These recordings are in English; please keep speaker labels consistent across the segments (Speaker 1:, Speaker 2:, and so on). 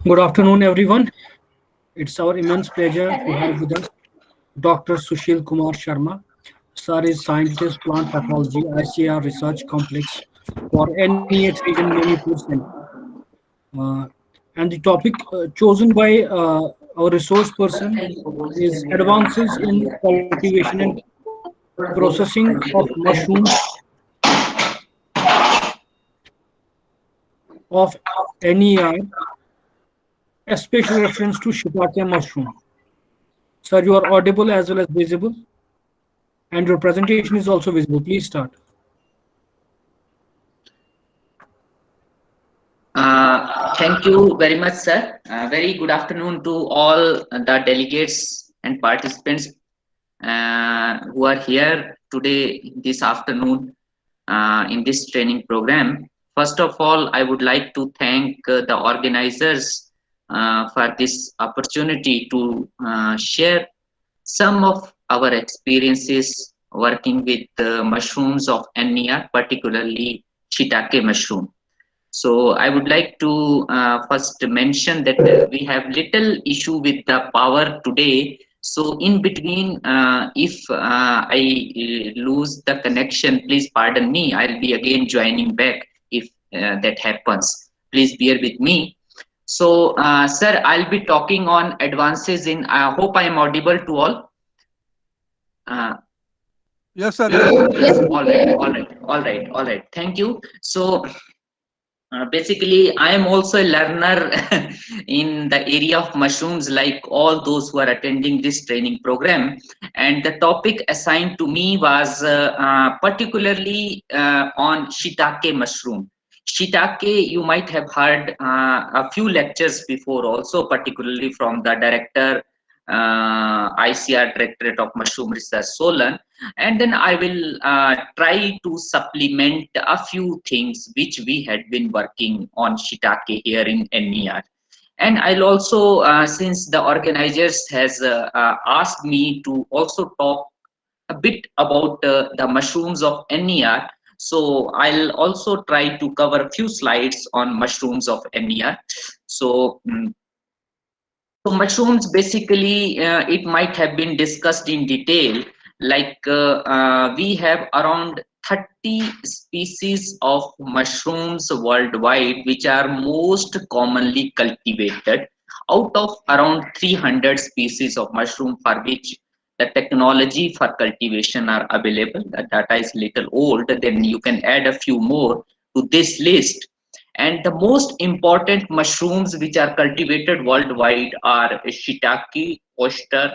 Speaker 1: Good afternoon, everyone. It's our immense pleasure to have with us Dr. Sushil Kumar Sharma. Sir is scientist, plant pathology, ICR Research Complex for NEH region Manipur Center. Uh, and the topic chosen by our resource person is advances in cultivation and processing of mushrooms of NER, a special reference to shiitake mushroom. Sir, you are audible as well as visible, and your presentation is also visible. Please start.
Speaker 2: Thank you very much, sir. Very good afternoon to all the delegates and participants who are here today, this afternoon, in this training program. First of all, I would like to thank the organizers for this opportunity to share some of our experiences working with mushrooms of NER, particularly shiitake mushroom. So I would like to first mention that we have little issue with the power today. So in between, if I lose the connection, please pardon me. I'll be again joining back if that happens. Please bear with me. So, sir, I'll be talking on advances in. I hope I am audible to all. Uh,
Speaker 3: Yes, sir. Yes, sir.
Speaker 2: yes, all right. Thank you. So, basically, I am also a learner in the area of mushrooms, like all those who are attending this training program. And the topic assigned to me was particularly on shiitake mushroom. Shiitake, you might have heard a few lectures before, also, particularly from the director, ICR Directorate of Mushroom Research, Solan. And then I will try to supplement a few things which we had been working on shiitake here in NER. And I'll also, since the organizers has asked me to also talk a bit about the mushrooms of NER, so I'll also try to cover a few slides on mushrooms of NER. So, so mushrooms, basically, it might have been discussed in detail. Like we have around 30 species of mushrooms worldwide, which are most commonly cultivated, out of around 300 species of mushroom for which the technology for cultivation are available. The data is little old, then you can add a few more to this list. And the most important mushrooms which are cultivated worldwide are shiitake, oyster,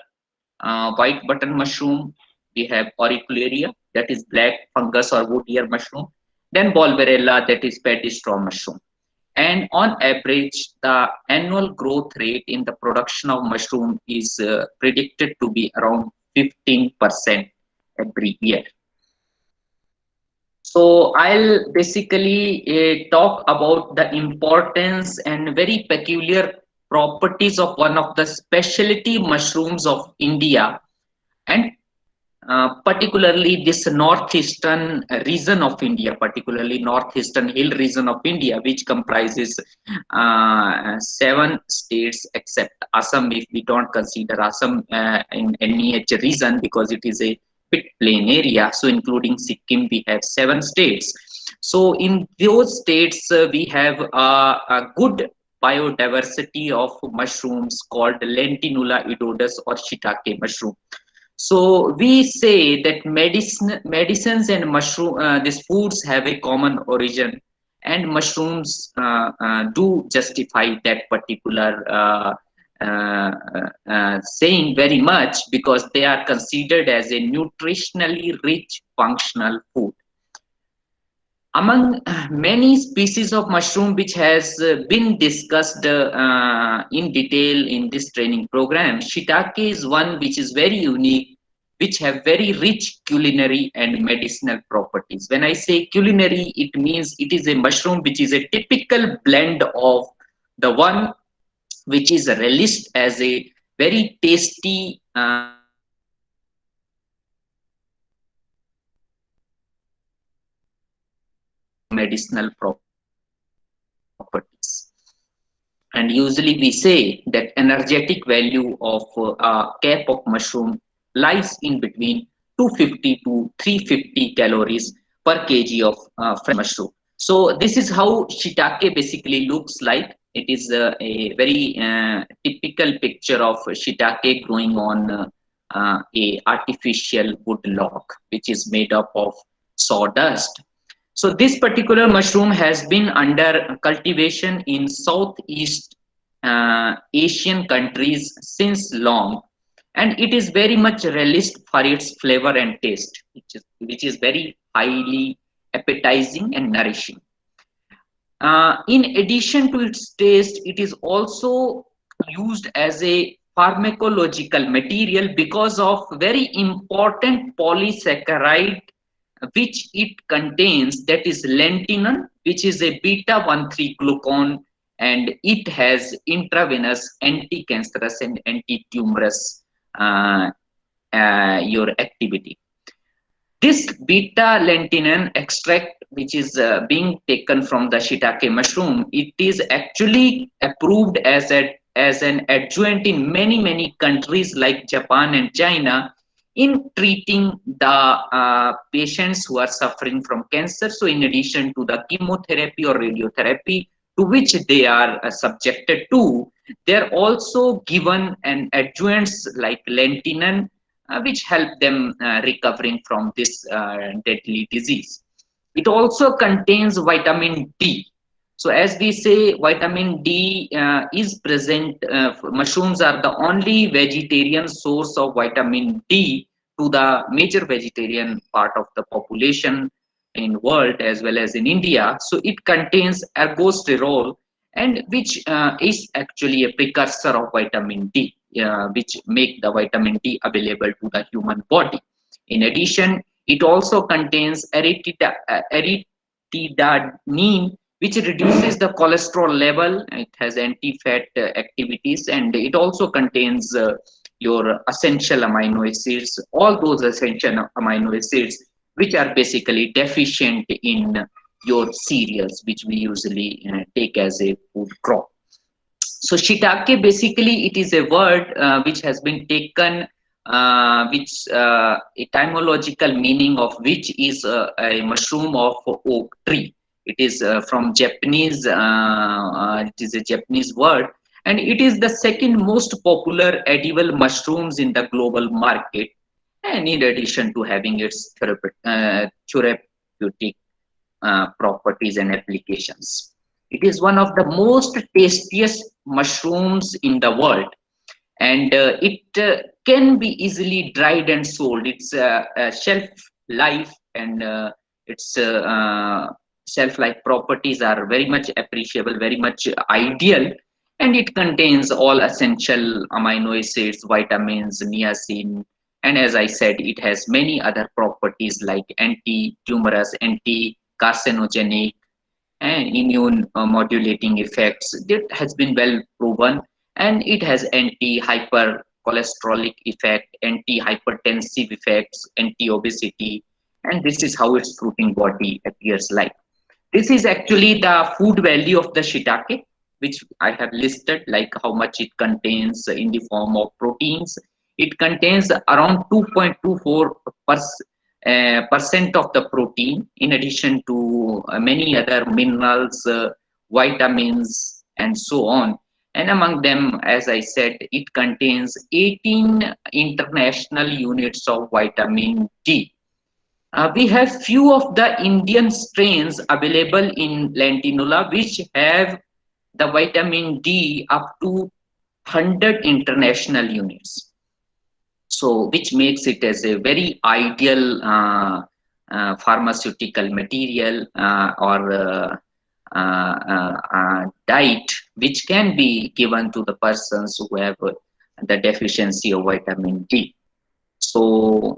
Speaker 2: white button mushroom. We have auricularia, that is black fungus or wood ear mushroom. Then Bolverella, that is paddy straw mushroom. And on average, the annual growth rate in the production of mushroom is predicted to be around 15% every year. So I'll basically talk about the importance and very peculiar properties of one of the specialty mushrooms of India, and particularly this northeastern region of India, particularly northeastern hill region of India, which comprises 7 states except Assam, if we don't consider Assam in any region, because it is a bit plain area. So including Sikkim, we have 7 states. So in those states, we have a good biodiversity of mushrooms called Lentinula edodus or shiitake mushroom. So we say that medicines and mushroom, these foods have a common origin, and mushrooms do justify that particular saying very much, because they are considered as a nutritionally rich functional food. Among many species of mushroom which has been discussed in detail in this training program, shiitake is one which is very unique, which have very rich culinary and medicinal properties. When I say culinary, it means it is a mushroom which is a typical blend of the one which is relished as a very tasty medicinal properties. And usually we say that energetic value of a cap of mushroom lies in between 250 to 350 calories per kg of fresh mushroom. So this is how shiitake basically looks like. It is a very typical picture of shiitake growing on a artificial wood log, which is made up of sawdust. So this particular mushroom has been under cultivation in Southeast Asian countries since long, and it is very much relished for its flavor and taste, which is very highly appetizing and nourishing. In addition to its taste, it is also used as a pharmacological material because of very important polysaccharide which it contains, that is lentinan, which is a beta-1,3 glucan, and it has intravenous anti-cancerous and anti-tumorous your activity. This beta-lentinan extract, which is being taken from the shiitake mushroom, it is actually approved as an adjuvant in many countries like Japan and China in treating the patients who are suffering from cancer. So in addition to the chemotherapy or radiotherapy to which they are subjected to, they are also given an adjuvants like lentinan, which help them recovering from this deadly disease. It also contains vitamin D. So as we say, vitamin D is present. Mushrooms are the only vegetarian source of vitamin D to the major vegetarian part of the population in world as well as in India. So it contains ergosterol, and which is actually a precursor of vitamin D, which make the vitamin D available to the human body. In addition, it also contains erythritidine, which reduces the cholesterol level. It has anti-fat activities, and it also contains your essential amino acids, all those essential amino acids which are basically deficient in your cereals, which we usually take as a food crop. So shiitake, basically it is a word which has been taken, which etymological meaning of which is a mushroom of oak tree. It is from Japanese, it is a Japanese word, and it is the second most popular edible mushrooms in the global market, and in addition to having its therapeutic properties and applications. It is one of the most tastiest mushrooms in the world, and it can be easily dried and sold. Its shelf life and its shelf life properties are very much appreciable, very much ideal, and it contains all essential amino acids, vitamins, niacin, and as I said, it has many other properties like anti-tumorous, anti-carcinogenic, and immune modulating effects. That has been well proven, and it has anti-hypercholesterolic effect, anti-hypertensive effects, anti-obesity, and this is how its fruiting body appears like. This is actually the food value of the shiitake, which I have listed, like how much it contains in the form of proteins. It contains around 2.24% of the protein, in addition to many other minerals, vitamins, and so on. And among them, as I said, it contains 18 international units of vitamin D. We have few of the Indian strains available in Lentinula, which have the vitamin D up to 100 international units. So which makes it as a very ideal pharmaceutical material or diet which can be given to the persons who have the deficiency of vitamin D. So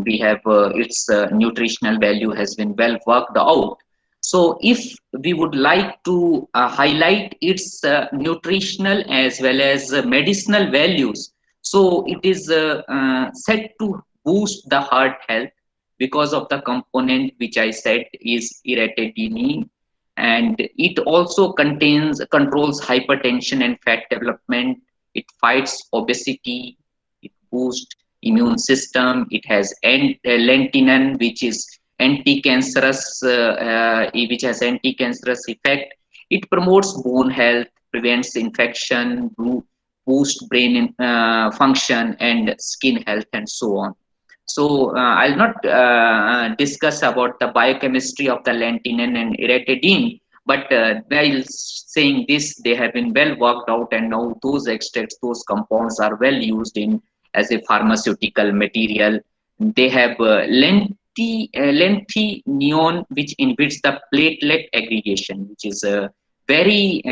Speaker 2: we have its nutritional value has been well worked out. So if we would like to highlight its nutritional as well as medicinal values, so it is said to boost the heart health, because of the component which I said is irritadenine, and it also controls hypertension and fat development. It fights obesity, it boosts immune system. It has lentinan, which is anti-cancerous, which has anti-cancerous effect. It promotes bone health, prevents infection, boost brain function and skin health, and so on. So I'll not discuss about the biochemistry of the lentinan and iratidine, but while saying this, they have been well worked out, and now those extracts, those compounds are well used in as a pharmaceutical material. They have lentineon, which inhibits the platelet aggregation, which is a very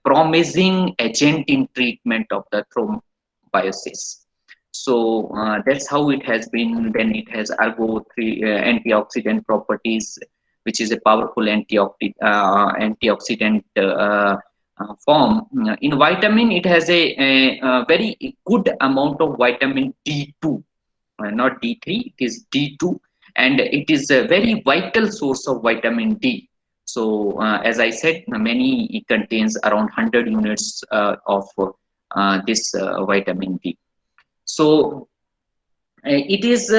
Speaker 2: promising agent in treatment of the thrombosis. So that's how it has been. Then it has antioxidant properties, which is a powerful antioxidant form. In vitamin, it has a very good amount of vitamin D2, not D3, it is D2, and it is a very vital source of vitamin D. So as I said, it contains around 100 units of this vitamin D. So it is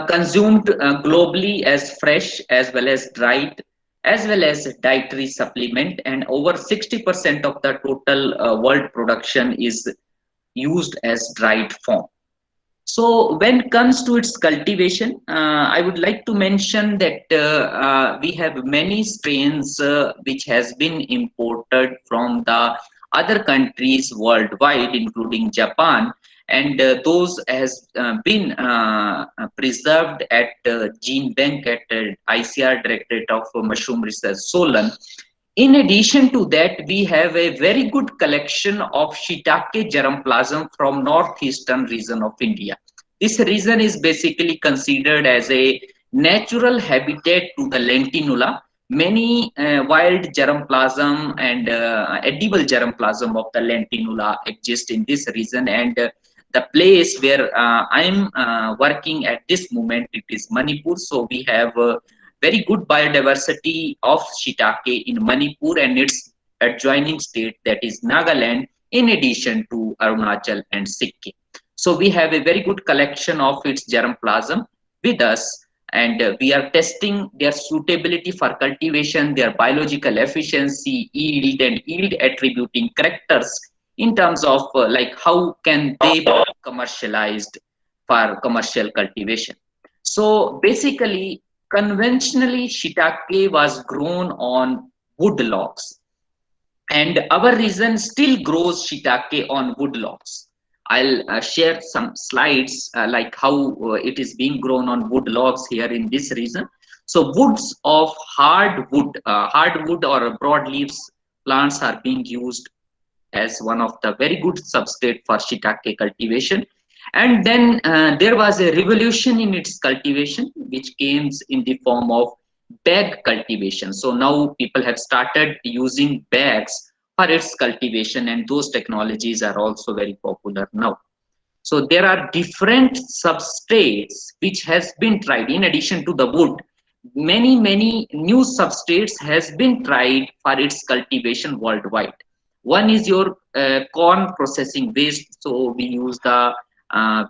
Speaker 2: consumed globally as fresh as well as dried, as well as dietary supplement, and over 60% of the total world production is used as dried form. So when it comes to its cultivation, I would like to mention that we have many strains which has been imported from the other countries worldwide, including Japan, and those has been preserved at Gene Bank at ICR Directorate of Mushroom Research, Solan. In addition to that, we have a very good collection of Shiitake germplasm from northeastern region of India. This region is basically considered as a natural habitat to the lentinula. Many wild germplasm and edible germplasm of the lentinula exist in this region, and the place where I'm working at this moment, it is Manipur. So we have very good biodiversity of Shiitake in Manipur and its adjoining state, that is Nagaland, in addition to Arunachal and Sikkim. So we have a very good collection of its germplasm with us, and we are testing their suitability for cultivation, their biological efficiency, yield, and yield attributing characters in terms of like how can they be commercialized for commercial cultivation. So basically, conventionally, Shiitake was grown on wood logs, and our region still grows Shiitake on wood logs. I'll share some slides like how it is being grown on wood logs here in this region. So woods of hardwood or broadleaves plants are being used as one of the very good substrate for Shiitake cultivation. And then there was a revolution in its cultivation, which came in the form of bag cultivation. So now people have started using bags for its cultivation, and those technologies are also very popular now. So there are different substrates which has been tried. In addition to the wood, many new substrates has been tried for its cultivation worldwide. One is your corn processing waste. So we use the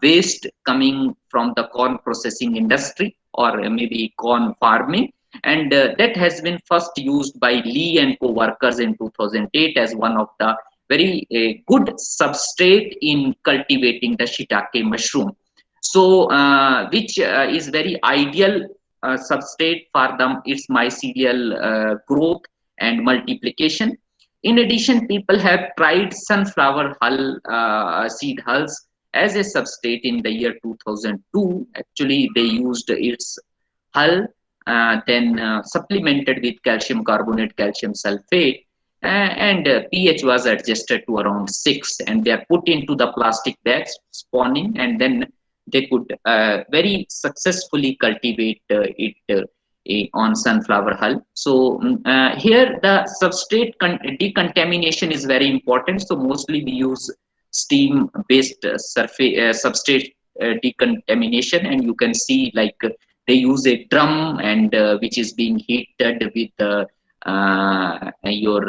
Speaker 2: waste coming from the corn processing industry, or maybe corn farming, and that has been first used by Lee and co-workers in 2008 as one of the very good substrate in cultivating the Shiitake mushroom. So which is very ideal substrate for its mycelial growth and multiplication. In addition, people have tried sunflower hull, seed hulls as a substrate in the year 2002. Actually, they used its hull, then supplemented with calcium carbonate, calcium sulfate, and pH was adjusted to around 6, and they are put into the plastic bags, spawning, and then they could very successfully cultivate it on sunflower hull. So here the substrate decontamination is very important. So mostly we use steam based substrate decontamination, and you can see like they use a drum and which is being heated with your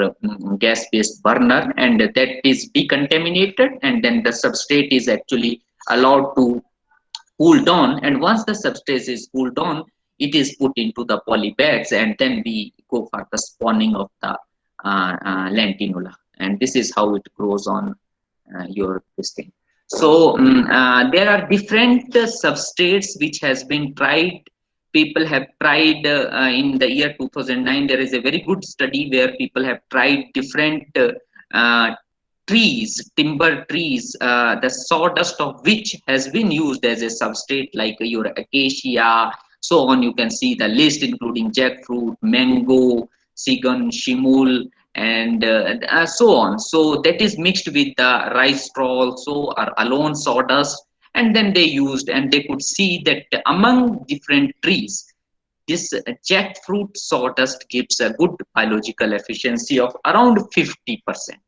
Speaker 2: gas-based burner, and that is decontaminated, and then the substrate is actually allowed to cool down, and once the substrate is cooled down, it is put into the poly bags, and then we go for the spawning of the lentinula, and this is how it grows on your this thing. So there are different substrates which has been tried. People have tried in the year 2009. There is a very good study where people have tried different trees, timber trees, the sawdust of which has been used as a substrate, like your acacia, so on. You can see the list, including jackfruit, mango, sigan, shimul, and so on. So that is mixed with the rice straw also, or alone sawdust, and then they used, and they could see that among different trees, this jackfruit sawdust gives a good biological efficiency of around 50%.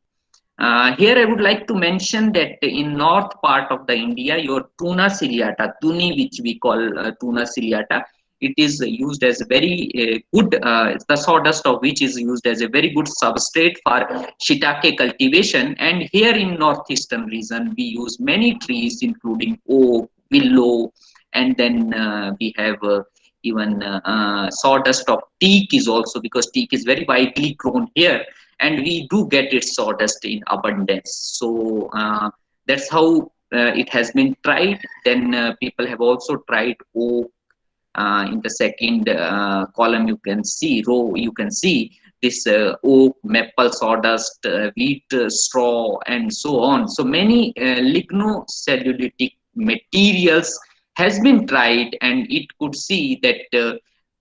Speaker 2: Here I would like to mention that in north part of the India, your tuna ciliata, tuni, which we call tuna ciliata, it is used as very good, the sawdust of which is used as a very good substrate for shiitake cultivation. And here in northeastern region, we use many trees, including oak, willow, and then we have even sawdust of teak is also, because teak is very widely grown here, and we do get its sawdust in abundance. So that's how it has been tried. Then people have also tried oak. In the second column, you can see row. You can see this oak, maple sawdust, wheat straw, and so on. So many lignocellulosic materials has been tried, and it could see that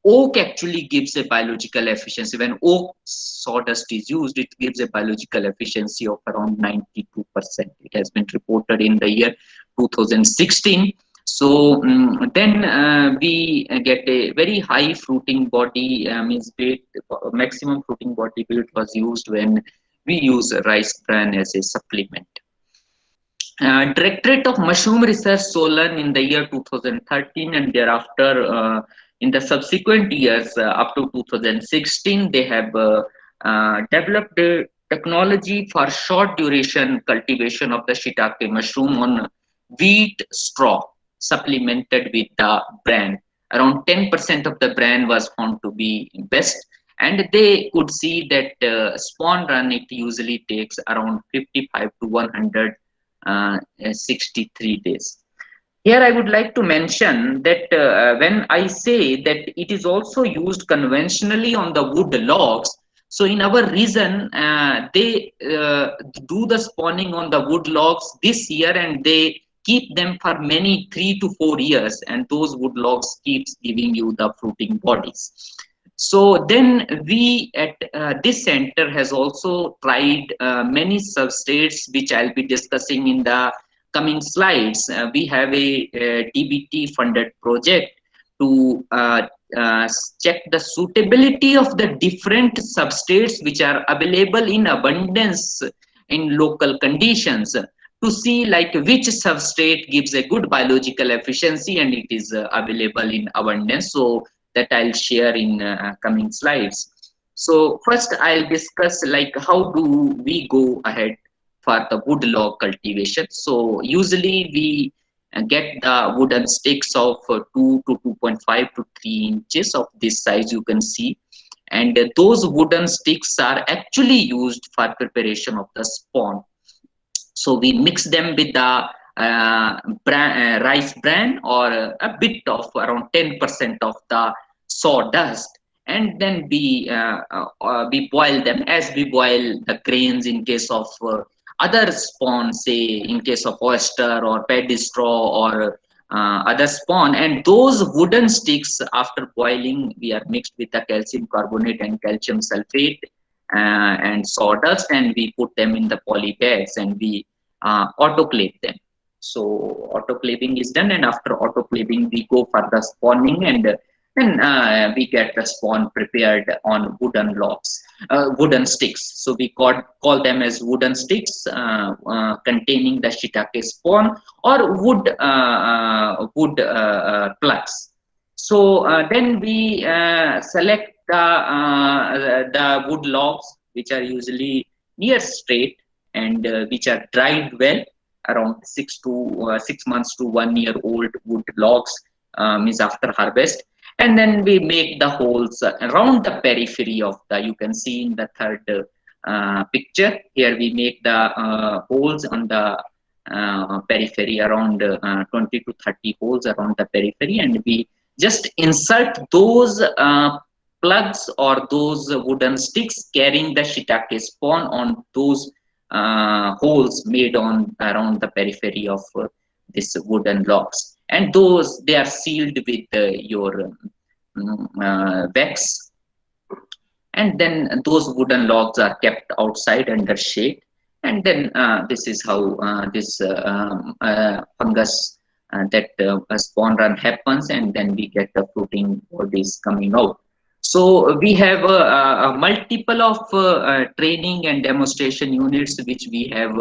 Speaker 2: oak actually gives a biological efficiency. When oak sawdust is used, it gives a biological efficiency of around 92%. It has been reported in the year 2016. So then we get a very high fruiting body, means maximum fruiting body build was used when we use rice bran as a supplement. Directorate of Mushroom Research, Solan, in the year 2013, and thereafter in the subsequent years up to 2016, they have developed a technology for short duration cultivation of the shiitake mushroom on wheat straw supplemented with the bran. Around 10% of the bran was found to be best, and they could see that spawn run, it usually takes around 55 to 163 days. Here I would like to mention that when I say that it is also used conventionally on the wood logs, so in our region, they do the spawning on the wood logs this year, and they keep them for many 3 to 4 years, and those wood logs keeps giving you the fruiting bodies. So then we at this center has also tried many substrates, which I'll be discussing in the coming slides. We have a DBT funded project to check the suitability of the different substrates which are available in abundance in local conditions, to see like which substrate gives a good biological efficiency and it is available in abundance. So that I'll share in coming slides. So first I'll discuss like how do we go ahead for the wood log cultivation. So usually we get the wooden sticks of 2 to 2.5 to 3 inches of this size, you can see, and those wooden sticks are actually used for preparation of the spawn. So we mix them with the rice bran or a bit of around 10% of the sawdust, and then we boil them as we boil the grains in case of other spawn, say in case of oyster or paddy straw or other spawn. And those wooden sticks, after boiling, we are mixed with the calcium carbonate and calcium sulfate and sawdust, and we put them in the poly bags and we autoclave them. So autoclaving is done, and after autoclaving we go for the spawning, and then we get the spawn prepared on wooden logs, wooden sticks. So we call them as wooden sticks containing the shiitake spawn or wood plugs. So then we select the wood logs, which are usually near straight and which are dried well, around 6 months to 1 year old wood logs, is after harvest. And then we make the holes around the periphery of the, you can see in the third picture here, we make the holes on the periphery, around 20 to 30 holes around the periphery, and we just insert those plugs or those wooden sticks carrying the shiitake spawn on those holes made on around the periphery of this wooden logs, and those they are sealed with your wax, and then those wooden logs are kept outside under shade, and then this is how this fungus that spawn run happens, and then we get the fruiting bodies coming out. So we have a multiple of training and demonstration units which we have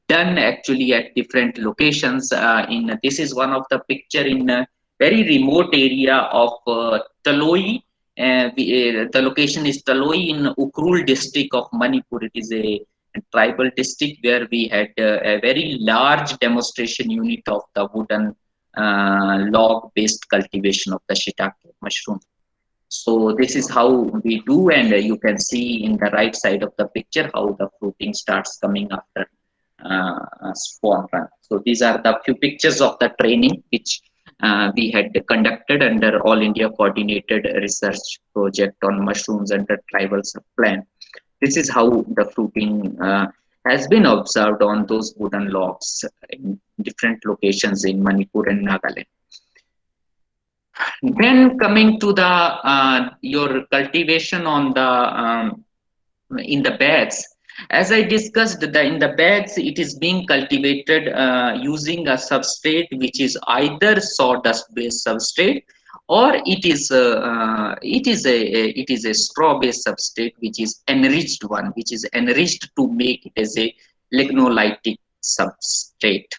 Speaker 2: done actually at different locations. In this is one of the picture in a very remote area of Taloi. The location is Taloi in Ukrul district of Manipur. It is a tribal district where we had a very large demonstration unit of the wooden log based cultivation of the shiitake mushroom. So this is how we do, and you can see in the right side of the picture how the fruiting starts coming after spawn run. So these are the few pictures of the training which we had conducted under All India Coordinated Research Project on Mushrooms under Tribal Subplan. This is how the fruiting has been observed on those wooden logs in different locations in Manipur and Nagaland. Then coming to the your cultivation on the in the beds, as I discussed, in the beds it is being cultivated using a substrate which is either sawdust based substrate, or it is a straw based substrate which is enriched one, which is enriched to make it as a lignolytic substrate.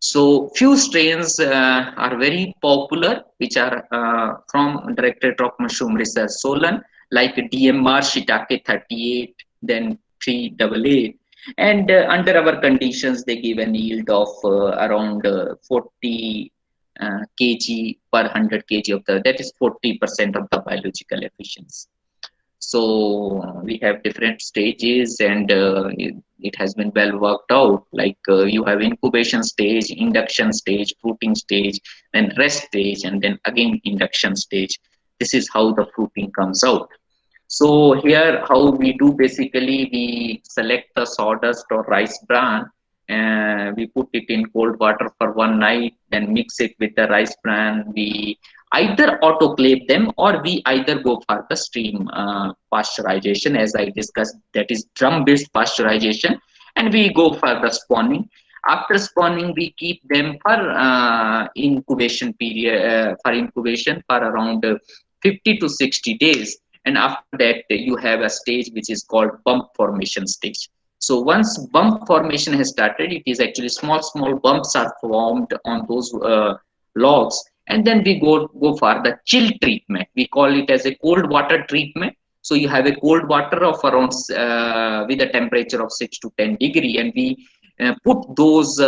Speaker 2: So few strains are very popular, which are from Directorate of Mushroom Research, Solan, like DMR Shiitake 38, then 388. And under our conditions, they give an yield of around 40 kg per 100 kg of the, that is 40% of the biological efficiency. So we have different stages, and it has been well worked out. Like you have incubation stage, induction stage, fruiting stage, then rest stage, and then again induction stage. This is how the fruiting comes out. So here how we do, basically we select the sawdust or rice bran, we put it in cold water for one night, then mix it with the rice bran. We either autoclave them, or we either go for the stream pasteurization, as I discussed, that is drum based pasteurization, and we go for the spawning. After spawning, we keep them for incubation period, for incubation for around 50 to 60 days. And after that, you have a stage which is called bump formation stage. So once bump formation has started, it is actually small bumps are formed on those logs, and then we go for the chill treatment. We call it as a cold water treatment. So you have a cold water of around with a temperature of 6 to 10 degree, and we put those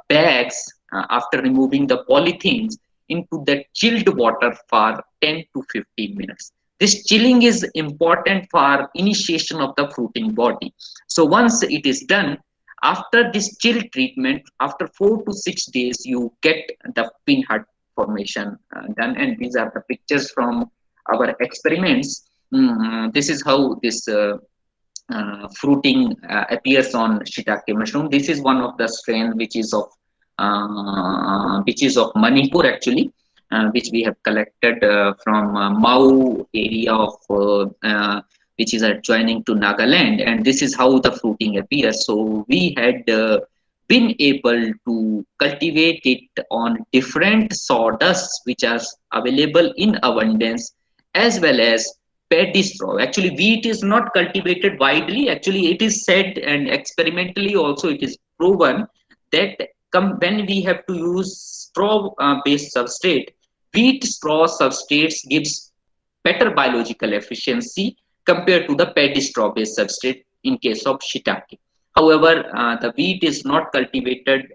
Speaker 2: bags after removing the polythenes into the chilled water for 10 to 15 minutes. This chilling is important for initiation of the fruiting body. So once it is done, after this chill treatment, after 4 to 6 days, you get the pinhead formation done. And these are the pictures from our experiments. This is how this fruiting appears on shiitake mushroom. This is one of the strains which is of Manipur actually. Which we have collected from Mau area of which is adjoining to Nagaland, and this is how the fruiting appears. So we had been able to cultivate it on different sawdusts which are available in abundance, as well as paddy straw. Actually, wheat is not cultivated widely. Actually, it is said, and experimentally also it is proven, that when we have to use straw based substrate, wheat straw substrates gives better biological efficiency compared to the paddy straw based substrate in case of shiitake. However, the wheat is not cultivated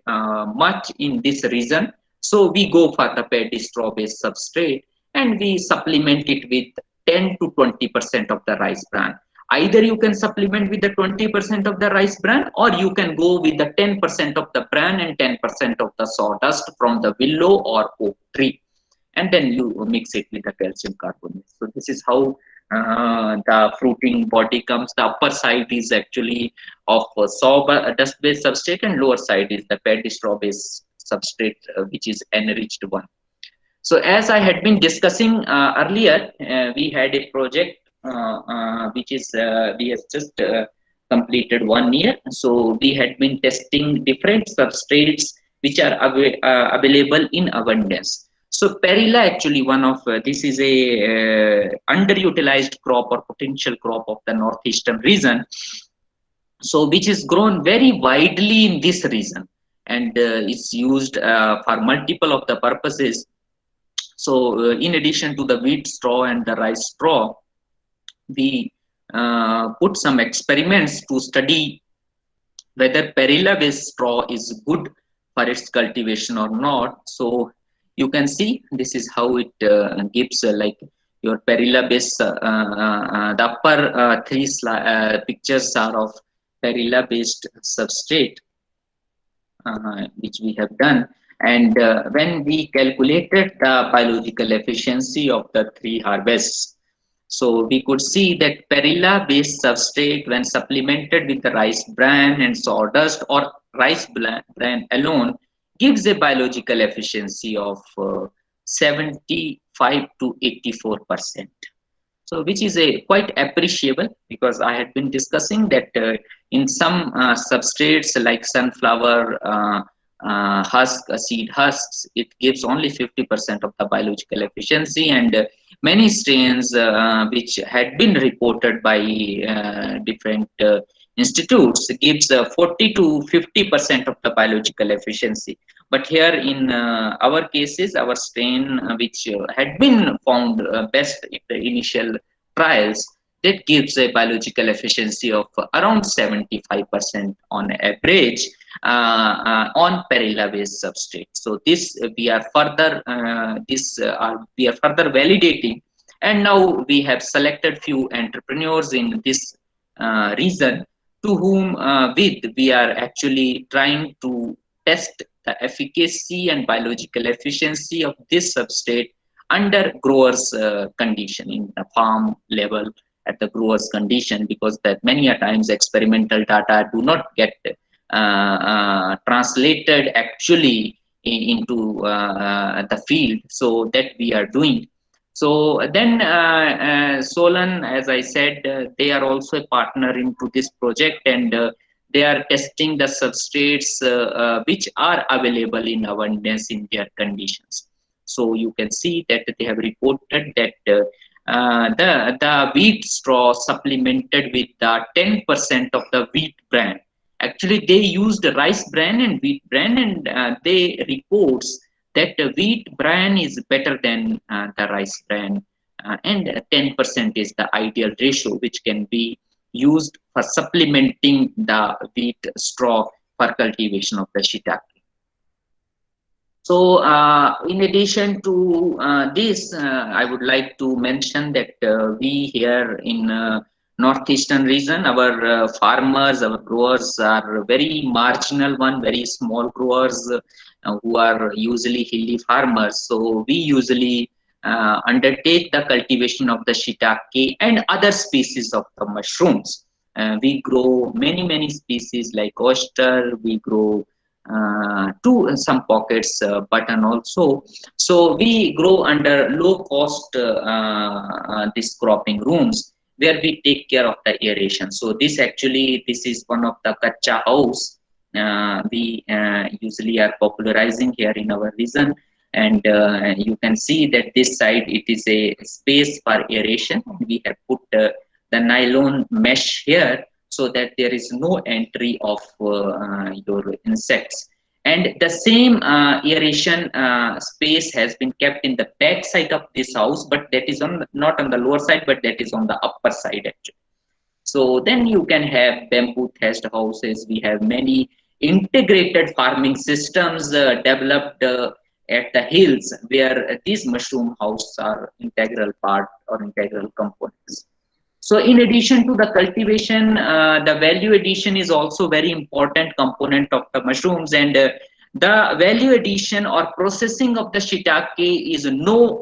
Speaker 2: much in this region, so we go for the paddy straw based substrate and we supplement it with 10 to 20% of the rice bran. Either you can supplement with the 20% of the rice bran, or you can go with the 10% of the bran and 10% of the sawdust from the willow or oak tree, and then you mix it with the calcium carbonate. So this is how the fruiting body comes. The upper side is actually of sawdust based substrate, and lower side is the paddy straw based substrate, which is enriched one. So as I had been discussing earlier, we had a project which is we have just completed 1 year. So we had been testing different substrates which are available in abundance. So perilla actually one of this is a underutilized crop or potential crop of the northeastern region. So which is grown very widely in this region, and is used for multiple of the purposes. So in addition to the wheat straw and the rice straw, we put some experiments to study whether perilla based straw is good for its cultivation or not. So you can see this is how it gives like your perilla based, the upper three pictures are of perilla based substrate which we have done. And when we calculated the biological efficiency of the 3 harvests, so we could see that perilla based substrate, when supplemented with the rice bran and sawdust, or rice bran alone, gives a biological efficiency of 75 to 84%. So which is a quite appreciable, because I had been discussing that in some substrates like sunflower seed husks, it gives only 50% of the biological efficiency, and many strains which had been reported by different institutes gives 40 to 50% of the biological efficiency. But here in our cases, our strain which had been found best in the initial trials, that gives a biological efficiency of around 75% on average on perilla based substrate. So this we are further validating, and now we have selected few entrepreneurs in this region, to whom we are actually trying to test the efficacy and biological efficiency of this substrate under growers condition, in the farm level at the growers condition, because that many a times experimental data do not get translated actually into the field. So that we are doing. So then Solon, as I said, they are also a partner into this project, and they are testing the substrates which are available in abundance in their conditions. So you can see that they have reported that the wheat straw supplemented with the 10% of the wheat bran. Actually, they used rice bran and wheat bran, and they reports that the wheat bran is better than the rice bran, and 10% is the ideal ratio which can be used for supplementing the wheat straw for cultivation of the shiitake. So in addition to this, I would like to mention that we here in northeastern region, our farmers, our growers are very marginal one, very small growers who are usually hilly farmers. So we usually undertake the cultivation of the shiitake and other species of the mushrooms. We grow many species like oyster, we grow to some pockets button also. So we grow under low cost this cropping rooms, where we take care of the aeration. So this is one of the kacha house we usually are popularizing here in our region, and you can see that this side it is a space for aeration. We have put the nylon mesh here, so that there is no entry of your insects. And the same aeration space has been kept in the back side of this house, but that is on not on the lower side, but that is on the upper side actually. So then you can have bamboo thatched houses. We have many integrated farming systems developed at the hills where these mushroom houses are integral part or integral components. So in addition to the cultivation, the value addition is also very important component of the mushrooms, and the value addition or processing of the shiitake is no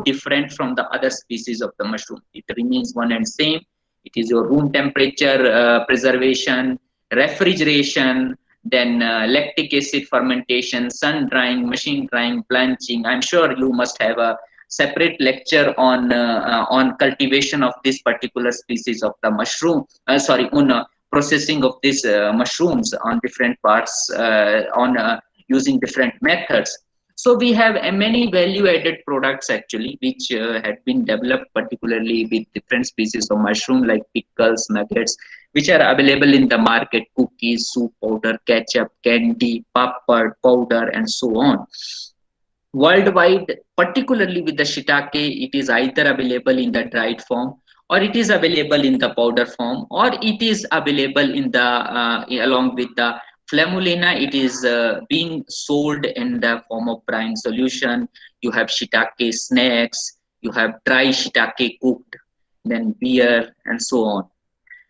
Speaker 2: different from the other species of the mushroom. It remains one and same. It is your room temperature preservation, refrigeration, then lactic acid fermentation, sun drying, machine drying, blanching. I'm sure you must have a separate lecture on cultivation of this particular species of the mushroom. Sorry, on processing of these mushrooms on different parts on using different methods. So we have many value-added products actually, which had been developed particularly with different species of mushroom like pickles, nuggets, which are available in the market: cookies, soup powder, ketchup, candy, papad, powder, and so on. Worldwide, particularly with the shiitake, it is either available in the dried form, or it is available in the powder form, or it is available in the along with the flammulina. It is being sold in the form of brine solution. You have shiitake snacks, you have dry shiitake cooked, then beer, and so on.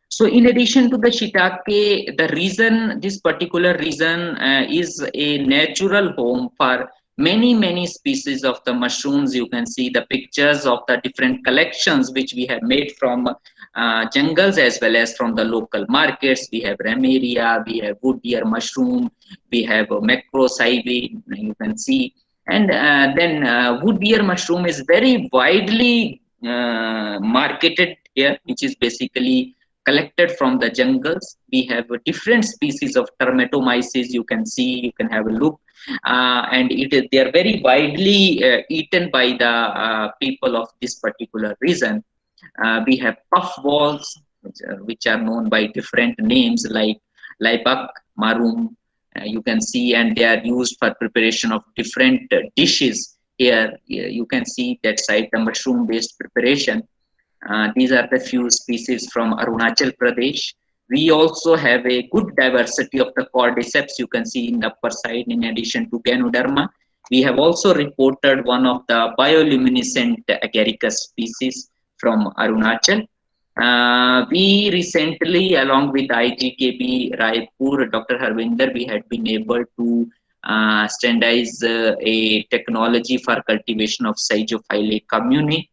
Speaker 2: So in addition to the shiitake, the reason, this particular reason is a natural home for many species of the mushrooms. You can see the pictures of the different collections which we have made from jungles as well as from the local markets. We have Ramaria, we have wood deer mushroom, we have macrocybin, you can see. And then wood deer mushroom is very widely marketed here, which is basically collected from the jungles. We have different species of Termitomyces. You can see, you can have a look, and they are very widely eaten by the people of this particular region. We have puffballs, which are known by different names like Laibak, Marum. You can see, and they are used for preparation of different dishes. Here, you can see that side the mushroom-based preparation. These are the few species from Arunachal Pradesh. We also have a good diversity of the cordyceps. You can see in the upper side, in addition to Ganoderma. We have also reported one of the bioluminescent agaricus species from Arunachal. We recently, along with IGKB Raipur, Dr. Harvinder, we had been able to standardize a technology for cultivation of Sagiophyllae commune.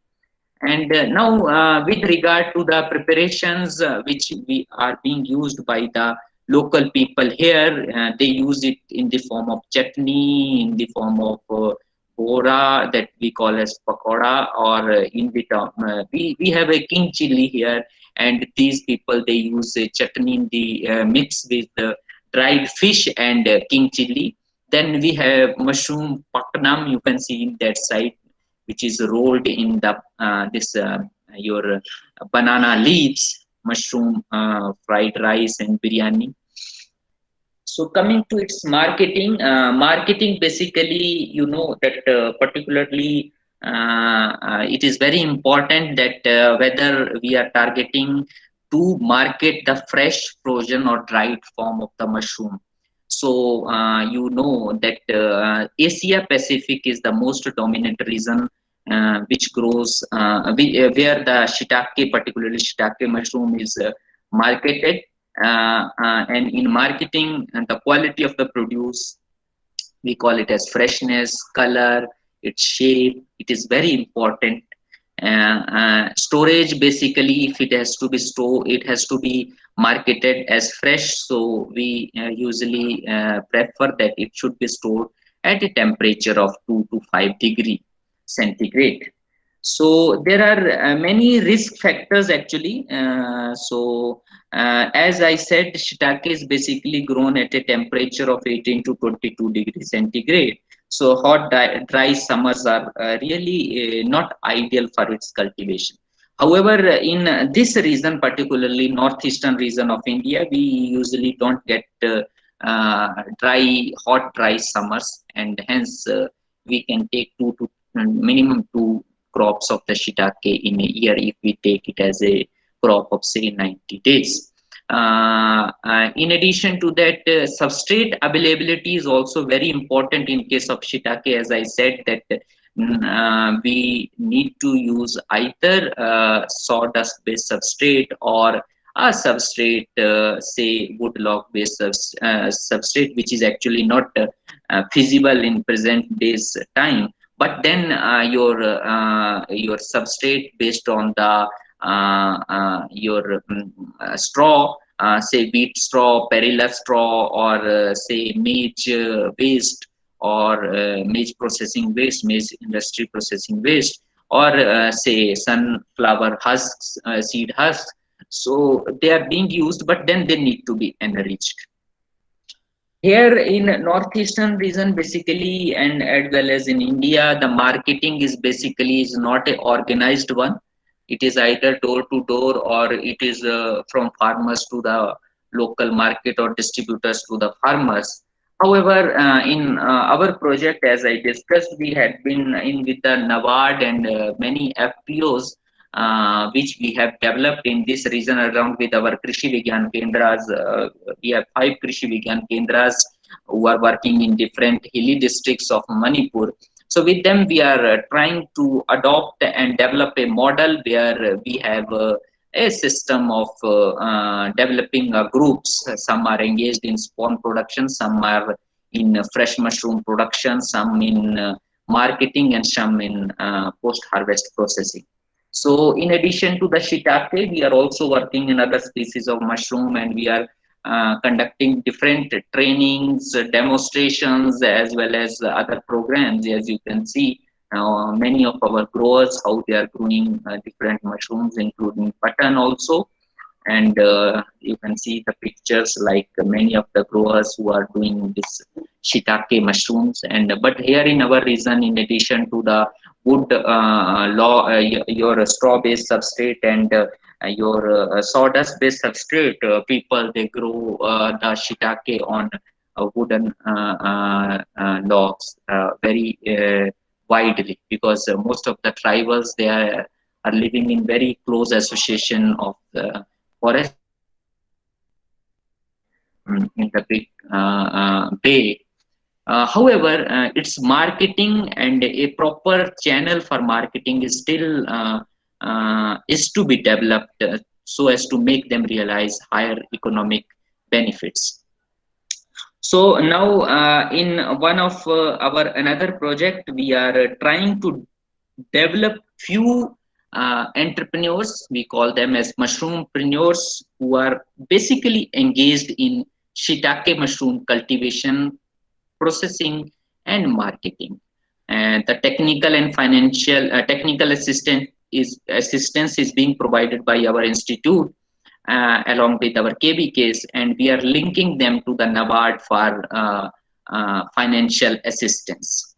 Speaker 2: And now, with regard to the preparations which we are being used by the local people here, they use it in the form of chutney, in the form of bora that we call as pakoda, or in the we have a king chili here, and these people they use a chutney in the mix with dried fish and king chili. Then we have mushroom paknam. You can see in that side, which is rolled in the your banana leaves, mushroom fried rice and biryani. So coming to its marketing, marketing basically, you know that particularly it is very important that whether we are targeting to market the fresh, frozen, or dried form of the mushroom. So you know that Asia Pacific is the most dominant region which grows where the shiitake, particularly shiitake mushroom, is marketed. And in marketing, and the quality of the produce, we call it as freshness, color, its shape. It is very important. Storage, basically, if it has to be stored, it has to be marketed as fresh. So we usually prefer that it should be stored at a temperature of 2 to 5 degrees centigrade. So there are many risk factors actually. As I said, shiitake is basically grown at a temperature of 18 to 22 degrees centigrade. So hot, dry summers are really not ideal for its cultivation. However, in this region, particularly northeastern region of India, we usually don't get dry summers, and hence we can take minimum two crops of the shiitake in a year if we take it as a crop of say 90 days. In addition to that, substrate availability is also very important in case of shiitake. As I said, that we need to use either sawdust based substrate or a substrate, say wood log based substrate, which is actually not feasible in present days time. But then your substrate based on the your straw, say wheat straw, perilla straw, or say maize waste, or maize processing waste, maize industry processing waste, or say sunflower husks, seed husks. So they are being used, but then they need to be enriched. Here in northeastern region, basically, and as well as in India, the marketing is basically is not a organized one. It is either door to door, or it is from farmers to the local market, or distributors to the farmers. However, in our project, as I discussed, we had been in with the NABARD and many FPOs, which we have developed in this region along with our Krishi Vigyan Kendras. We have 5 Krishi Vigyan Kendras who are working in different hilly districts of Manipur. So with them, we are trying to adopt and develop a model where we have a system of developing groups. Some are engaged in spawn production, some are in fresh mushroom production, some in marketing, and some in post-harvest processing. So in addition to the shiitake, we are also working in other species of mushroom, and we are conducting different trainings, demonstrations, as well as other programs. As you can see, many of our growers, how they are growing different mushrooms, including button also. And you can see the pictures, like many of the growers who are doing this shiitake mushrooms. And but here in our region, in addition to the wood your straw based substrate and your sawdust based substrate, people they grow the shiitake on wooden logs very widely, because most of the tribals, they are living in very close association of the forest in the big bay. However, its marketing and a proper channel for marketing is still is to be developed, so as to make them realize higher economic benefits. So now, in one of our another project, we are trying to develop few entrepreneurs. We call them as mushroom-preneurs, who are basically engaged in shiitake mushroom cultivation, processing, and marketing. And the technical and financial technical assistance is being provided by our institute along with our KBKs, and we are linking them to the NABARD for financial assistance.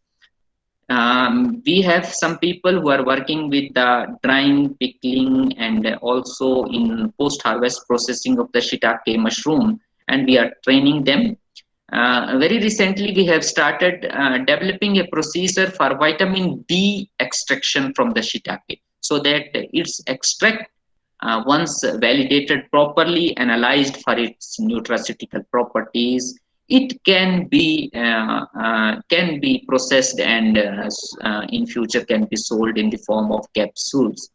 Speaker 2: We have some people who are working with the drying, pickling, and also in post-harvest processing of the shiitake mushroom, and we are training them. Very recently, we have started developing a procedure for vitamin D extraction from the shiitake, so that its extract, once validated properly, analyzed for its nutraceutical properties, it can be processed and in future can be sold in the form of capsules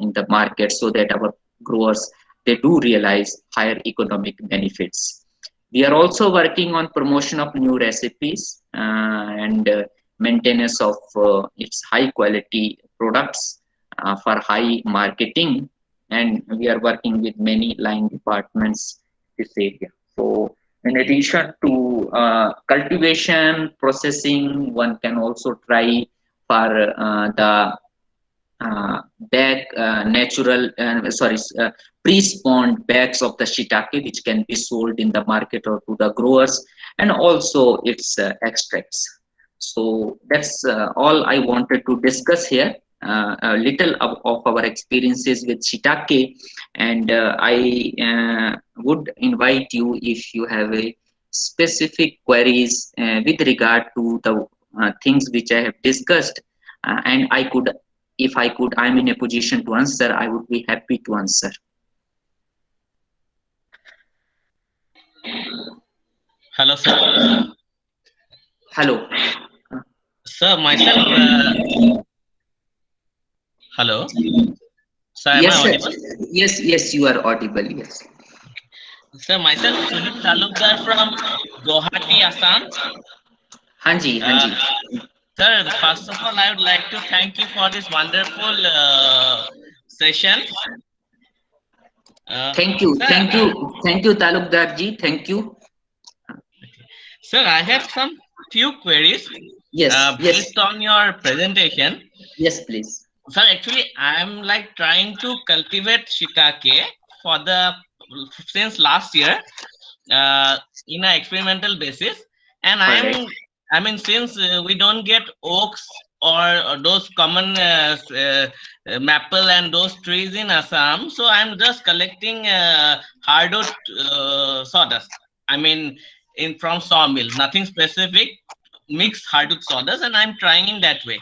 Speaker 2: in the market, so that our growers, they do realize higher economic benefits. We are also working on promotion of new recipes and maintenance of its high quality products for high marketing, and we are working with many line departments this area. So in addition to cultivation, processing, one can also try for the pre-spawned bags of the shiitake, which can be sold in the market or to the growers, and also its extracts. So that's all I wanted to discuss here. A little of our experiences with shiitake, and I would invite you, if you have a specific queries with regard to the things which I have discussed, and if I'm in a position to answer, I would be happy to answer.
Speaker 4: Hello, sir.
Speaker 2: Hello.
Speaker 4: Sir, myself. Hello. Sir, am I
Speaker 2: Yes, sir.
Speaker 4: audible?
Speaker 2: Yes, you are audible. Yes.
Speaker 4: Sir, myself, Sujit Talukdar from Guwahati, Assam.
Speaker 2: Hanji.
Speaker 4: Sir, first of all, I would like to thank you for this wonderful session.
Speaker 2: Thank you,
Speaker 4: Sir,
Speaker 2: Talukdar ji. Thank you.
Speaker 4: Sir, I have some few queries
Speaker 2: Yes.
Speaker 4: based on your presentation.
Speaker 2: Yes, please.
Speaker 4: Sir, actually, I'm like trying to cultivate shiitake since last year in an experimental basis, and
Speaker 2: Alright.
Speaker 4: I mean, since we don't get oaks or those common maple and those trees in Assam, so I'm just collecting hardwood sawdust. I mean, from sawmill, nothing specific, mixed hardwood sawdust, and I'm trying in that way.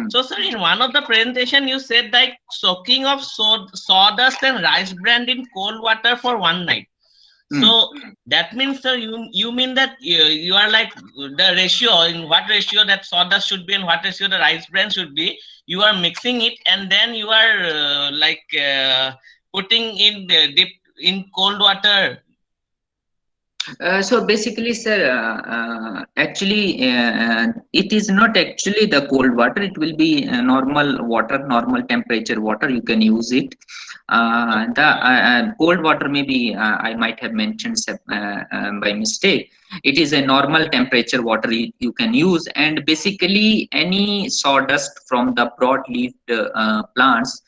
Speaker 4: So, sir, in one of the presentation, you said that soaking of sawdust and rice bran in cold water for one night. So that means, sir, you mean that you are like the ratio, in what ratio that sawdust should be and what ratio the rice bran should be. You are mixing it and then you are putting in dip in cold water.
Speaker 2: So basically, sir, actually, it is not actually the cold water. It will be normal water, normal temperature water. You can use it. The cold water, maybe I might have mentioned by mistake. It is a normal temperature water you can use, and basically any sawdust from the broad-leaved plants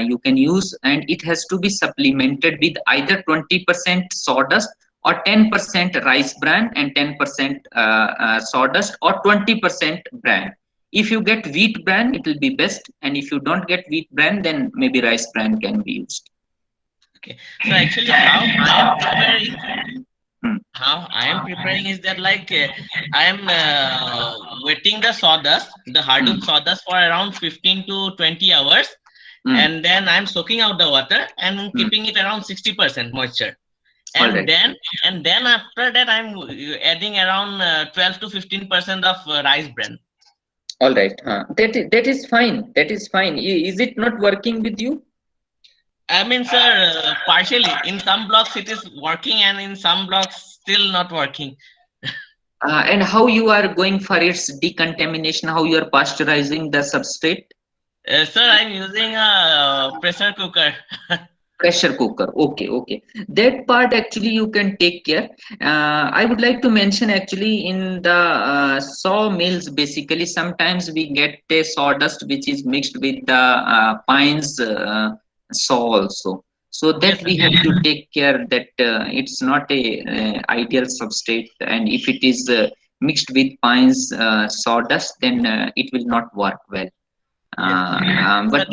Speaker 2: you can use, and it has to be supplemented with either 20% sawdust or 10% rice bran and 10% sawdust or 20% bran. If you get wheat bran, it will be best, and if you don't get wheat bran, then maybe rice bran can be used.
Speaker 4: Okay, so actually, how I am preparing is that like I am wetting the sawdust, the hardwood sawdust for around 15 to 20 hours, and then I'm soaking out the water and keeping it around 60% moisture. And then after that I'm adding around 12 to 15% of rice bran.
Speaker 2: All right, that is fine. That is fine. Is it not working with you?
Speaker 4: I mean, sir, partially. In some blocks it is working, and in some blocks still not working.
Speaker 2: And how you are going for its decontamination? How you are pasteurizing the substrate?
Speaker 4: Sir, I'm using a pressure cooker.
Speaker 2: Pressure cooker. Okay. That part actually you can take care. I would like to mention actually in the sawmills, basically sometimes we get a sawdust which is mixed with the pines saw also. So that we have to take care that it's not a ideal substrate, and if it is mixed with pines sawdust, then it will not work well. But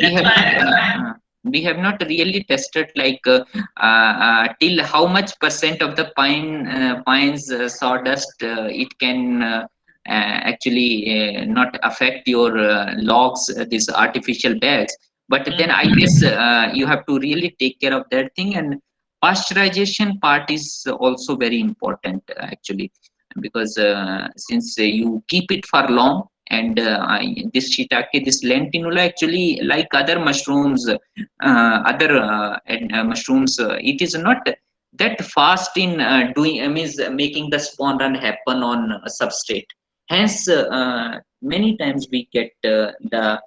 Speaker 2: we have not really tested like till how much percent of the pines sawdust it can actually not affect your logs, these artificial bags. But then I guess you have to really take care of that thing, and pasteurization part is also very important actually, because since you keep it for long, and this shiitake, this lentinula, actually like other mushrooms, mushrooms, it is not that fast in means making the spawn run happen on a substrate. Hence, many times we get the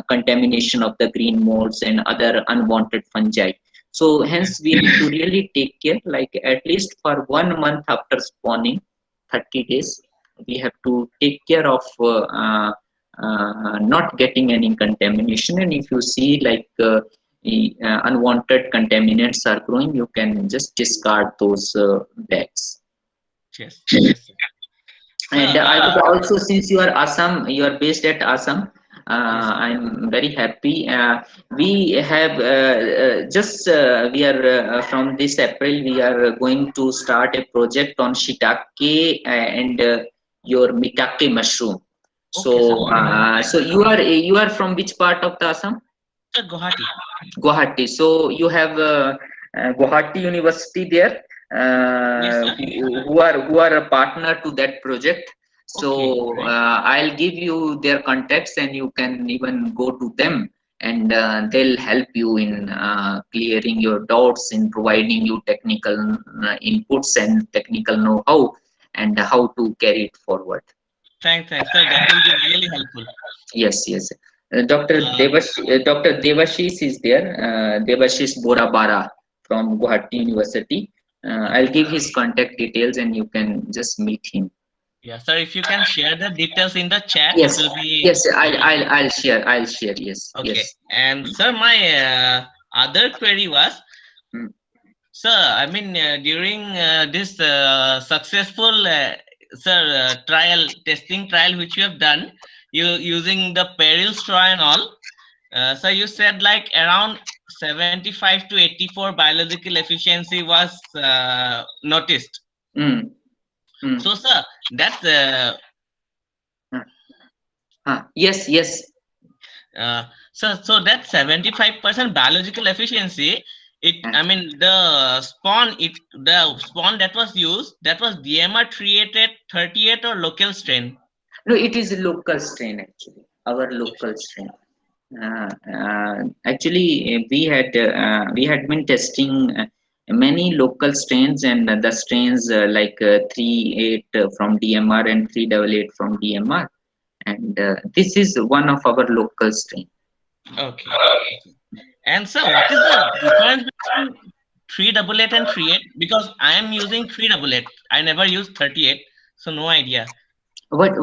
Speaker 2: contamination of the green molds and other unwanted fungi. So hence we have to really take care, like at least for 1 month after spawning, 30 days, we have to take care of not getting any contamination. And if you see like unwanted contaminants are growing, you can just discard those bags.
Speaker 4: Yes.
Speaker 2: And I would also, since you are based at Assam, I'm very happy. We have we are from this April, we are going to start a project on shiitake and your mitake mushroom.
Speaker 4: Okay, sir.
Speaker 2: So you are from which part of the Assam?
Speaker 4: Sir, Guwahati.
Speaker 2: Guwahati. So you have Guwahati University there,
Speaker 4: Yes, sir.
Speaker 2: who are a partner to that project. So
Speaker 4: Okay.
Speaker 2: I'll give you their contacts, and you can even go to them, and they'll help you in clearing your doubts, in providing you technical inputs and technical know-how, and how to carry it forward.
Speaker 4: Thanks, sir. That will be really helpful.
Speaker 2: Yes, yes.
Speaker 4: Uh,
Speaker 2: Dr. Devashish is there. Devashish Borabara from Guwahati University. I'll
Speaker 4: okay.
Speaker 2: give his contact details, and you can just meet him.
Speaker 4: Yeah, sir. If you can share the details in the chat, it
Speaker 2: Yes,
Speaker 4: will be
Speaker 2: yes.
Speaker 4: really good.
Speaker 2: I'll share. I'll share. Yes,
Speaker 4: Okay.
Speaker 2: yes.
Speaker 4: And sir, my other query was,
Speaker 2: Mm.
Speaker 4: sir, I mean, during this successful testing trial which you have done, you using the peril straw and all. So you said like around 75 to 84 biological efficiency was noticed.
Speaker 2: Mm. Mm.
Speaker 4: So, sir, that's
Speaker 2: Yes, yes.
Speaker 4: so that 75% biological efficiency.
Speaker 2: Uh,
Speaker 4: I mean, the spawn that was used, that was DMR 38 or local strain.
Speaker 2: no, it is a local strain actually. Our local strain. Actually, we had been testing many local strains, and the strains like 38 from DMR and 388 from DMR, and this is one of our local strain.
Speaker 4: Okay. And sir, what is the difference between 388 and 38? Because I am using 388. I never use 38, so no idea.
Speaker 2: What?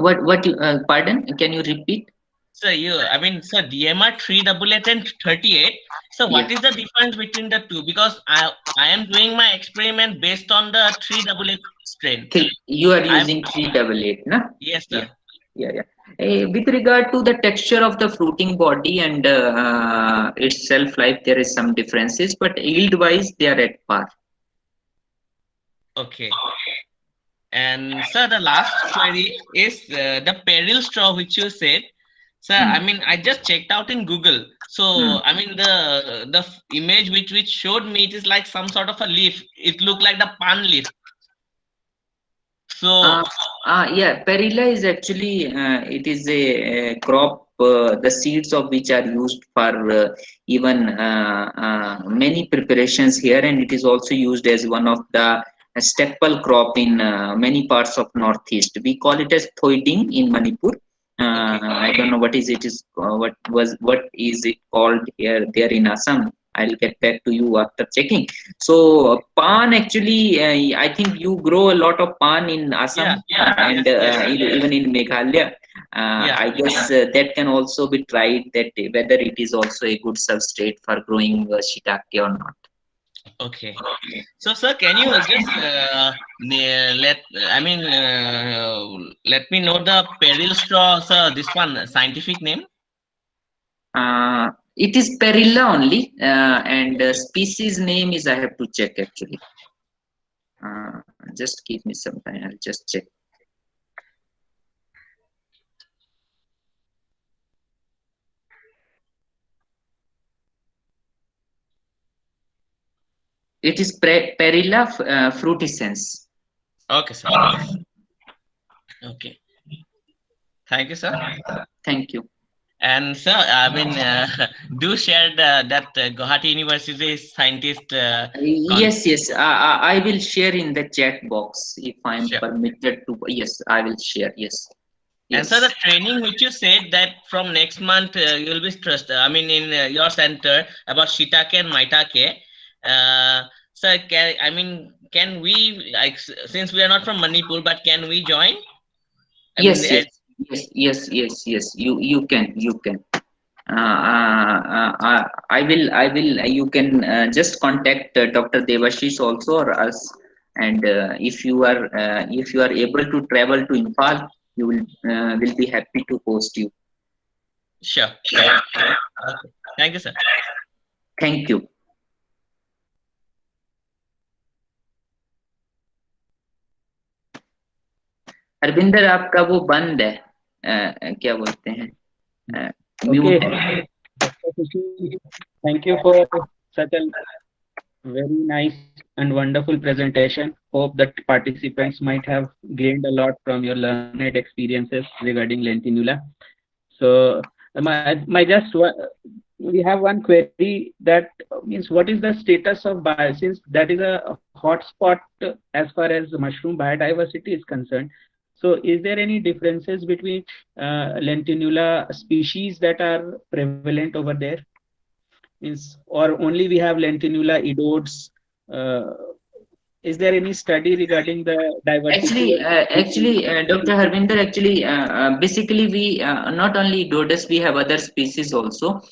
Speaker 2: Pardon? Can you repeat?
Speaker 4: So I mean, sir, DMR 388 and 38. So
Speaker 2: Yes.
Speaker 4: what is the difference between the two? Because I am doing my experiment based on the 388 strain.
Speaker 2: You are
Speaker 4: I'm
Speaker 2: using 388, na?
Speaker 4: Yes,
Speaker 2: Yeah,
Speaker 4: sir.
Speaker 2: yeah, yeah. With regard to the texture of the fruiting body and its shelf life, there is some differences, but yield-wise, they are at par.
Speaker 4: Okay. And sir, the last query is the peril straw which you said. Sir, I
Speaker 2: Hmm.
Speaker 4: mean, I just checked out in Google.
Speaker 2: Hmm.
Speaker 4: So, I mean, the image which showed me, it is like some sort of a leaf. It looked like the palm leaf. So,
Speaker 2: Uh, yeah, perilla is actually it is a crop. The seeds of which are used for even many preparations here, and it is also used as one of the staple crop in many parts of Northeast. We call it as thoiding in Manipur.
Speaker 4: okay.
Speaker 2: I don't know what is it is what is it called here there in Assam. I'll get back to you after checking. So pan actually, I think you grow a lot of pan in
Speaker 4: Yeah,
Speaker 2: Assam
Speaker 4: yes,
Speaker 2: and
Speaker 4: yes, sir.
Speaker 2: even in Meghalaya.
Speaker 4: Yeah.
Speaker 2: I guess that can also be tried. That whether it is also a good substrate for growing shiitake or not.
Speaker 4: Okay. So, sir, can you just let me know the peril straw, sir, this one scientific name?
Speaker 2: It is Perilla only, and
Speaker 4: Okay.
Speaker 2: species name is I have to check actually. Just give me some time. I'll just check. It is Perilla frutescens.
Speaker 4: Okay, sir. Okay. Thank you, sir.
Speaker 2: Thank you.
Speaker 4: And sir, I mean, do share that Guwahati University scientist.
Speaker 2: Yes, yes. I will share in the chat box if I am
Speaker 4: Sure.
Speaker 2: permitted to. Yes, I will share. Yes,
Speaker 4: And sir,
Speaker 2: yes.
Speaker 4: the training which you said that from next month you will be stressed. I mean, in your center about shiitake and maitake. Sir, can we like since we are not from Manipur, but can we join? I mean,
Speaker 2: Yes, yes, yes. You can. I will. You can just contact Dr. Devashish also or us, and if you are able to travel to Impal, you will be happy to host you.
Speaker 4: Sure. Okay. Thank you, sir.
Speaker 2: Thank you. Harvinder आपका वो बंद है, क्या बोलते हैं, mute है.
Speaker 5: Dr. Sushil, thank you for such a very nice and wonderful presentation. Hope that participants might have gained a lot from your learned experiences regarding Lentinula. So, we have one query that means what is the status of since that is a hotspot as far as mushroom biodiversity is concerned. So, is there any differences between Lentinula species that are prevalent over there? Means, or only we have Lentinula idodes? Is there any study regarding the diversity?
Speaker 2: Actually, Dr. Harvinder, basically we not only Dodos, we have other species also,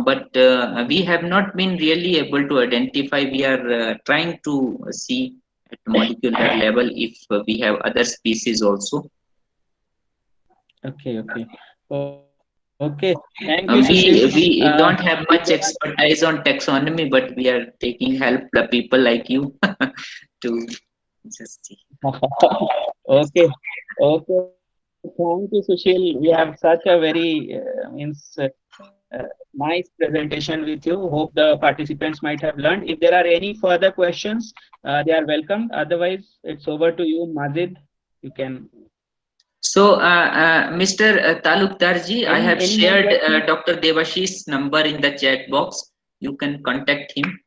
Speaker 2: but we have not been really able to identify. We are trying to see at molecular level if we have other species also.
Speaker 5: Okay. Okay. Thank you, Sushil.
Speaker 2: We don't have much expertise on taxonomy, but we are taking help the people like you to just see.
Speaker 5: Okay. Thank you, Sushil. We have such a very nice presentation with you. Hope the participants might have learned. If there are any further questions, they are welcome. Otherwise, it's over to you, Majid. You can.
Speaker 2: So, Mr. Talukdarji, I have
Speaker 5: Any
Speaker 2: shared
Speaker 5: more
Speaker 2: Dr. Devashish's number in the chat box. You can contact him.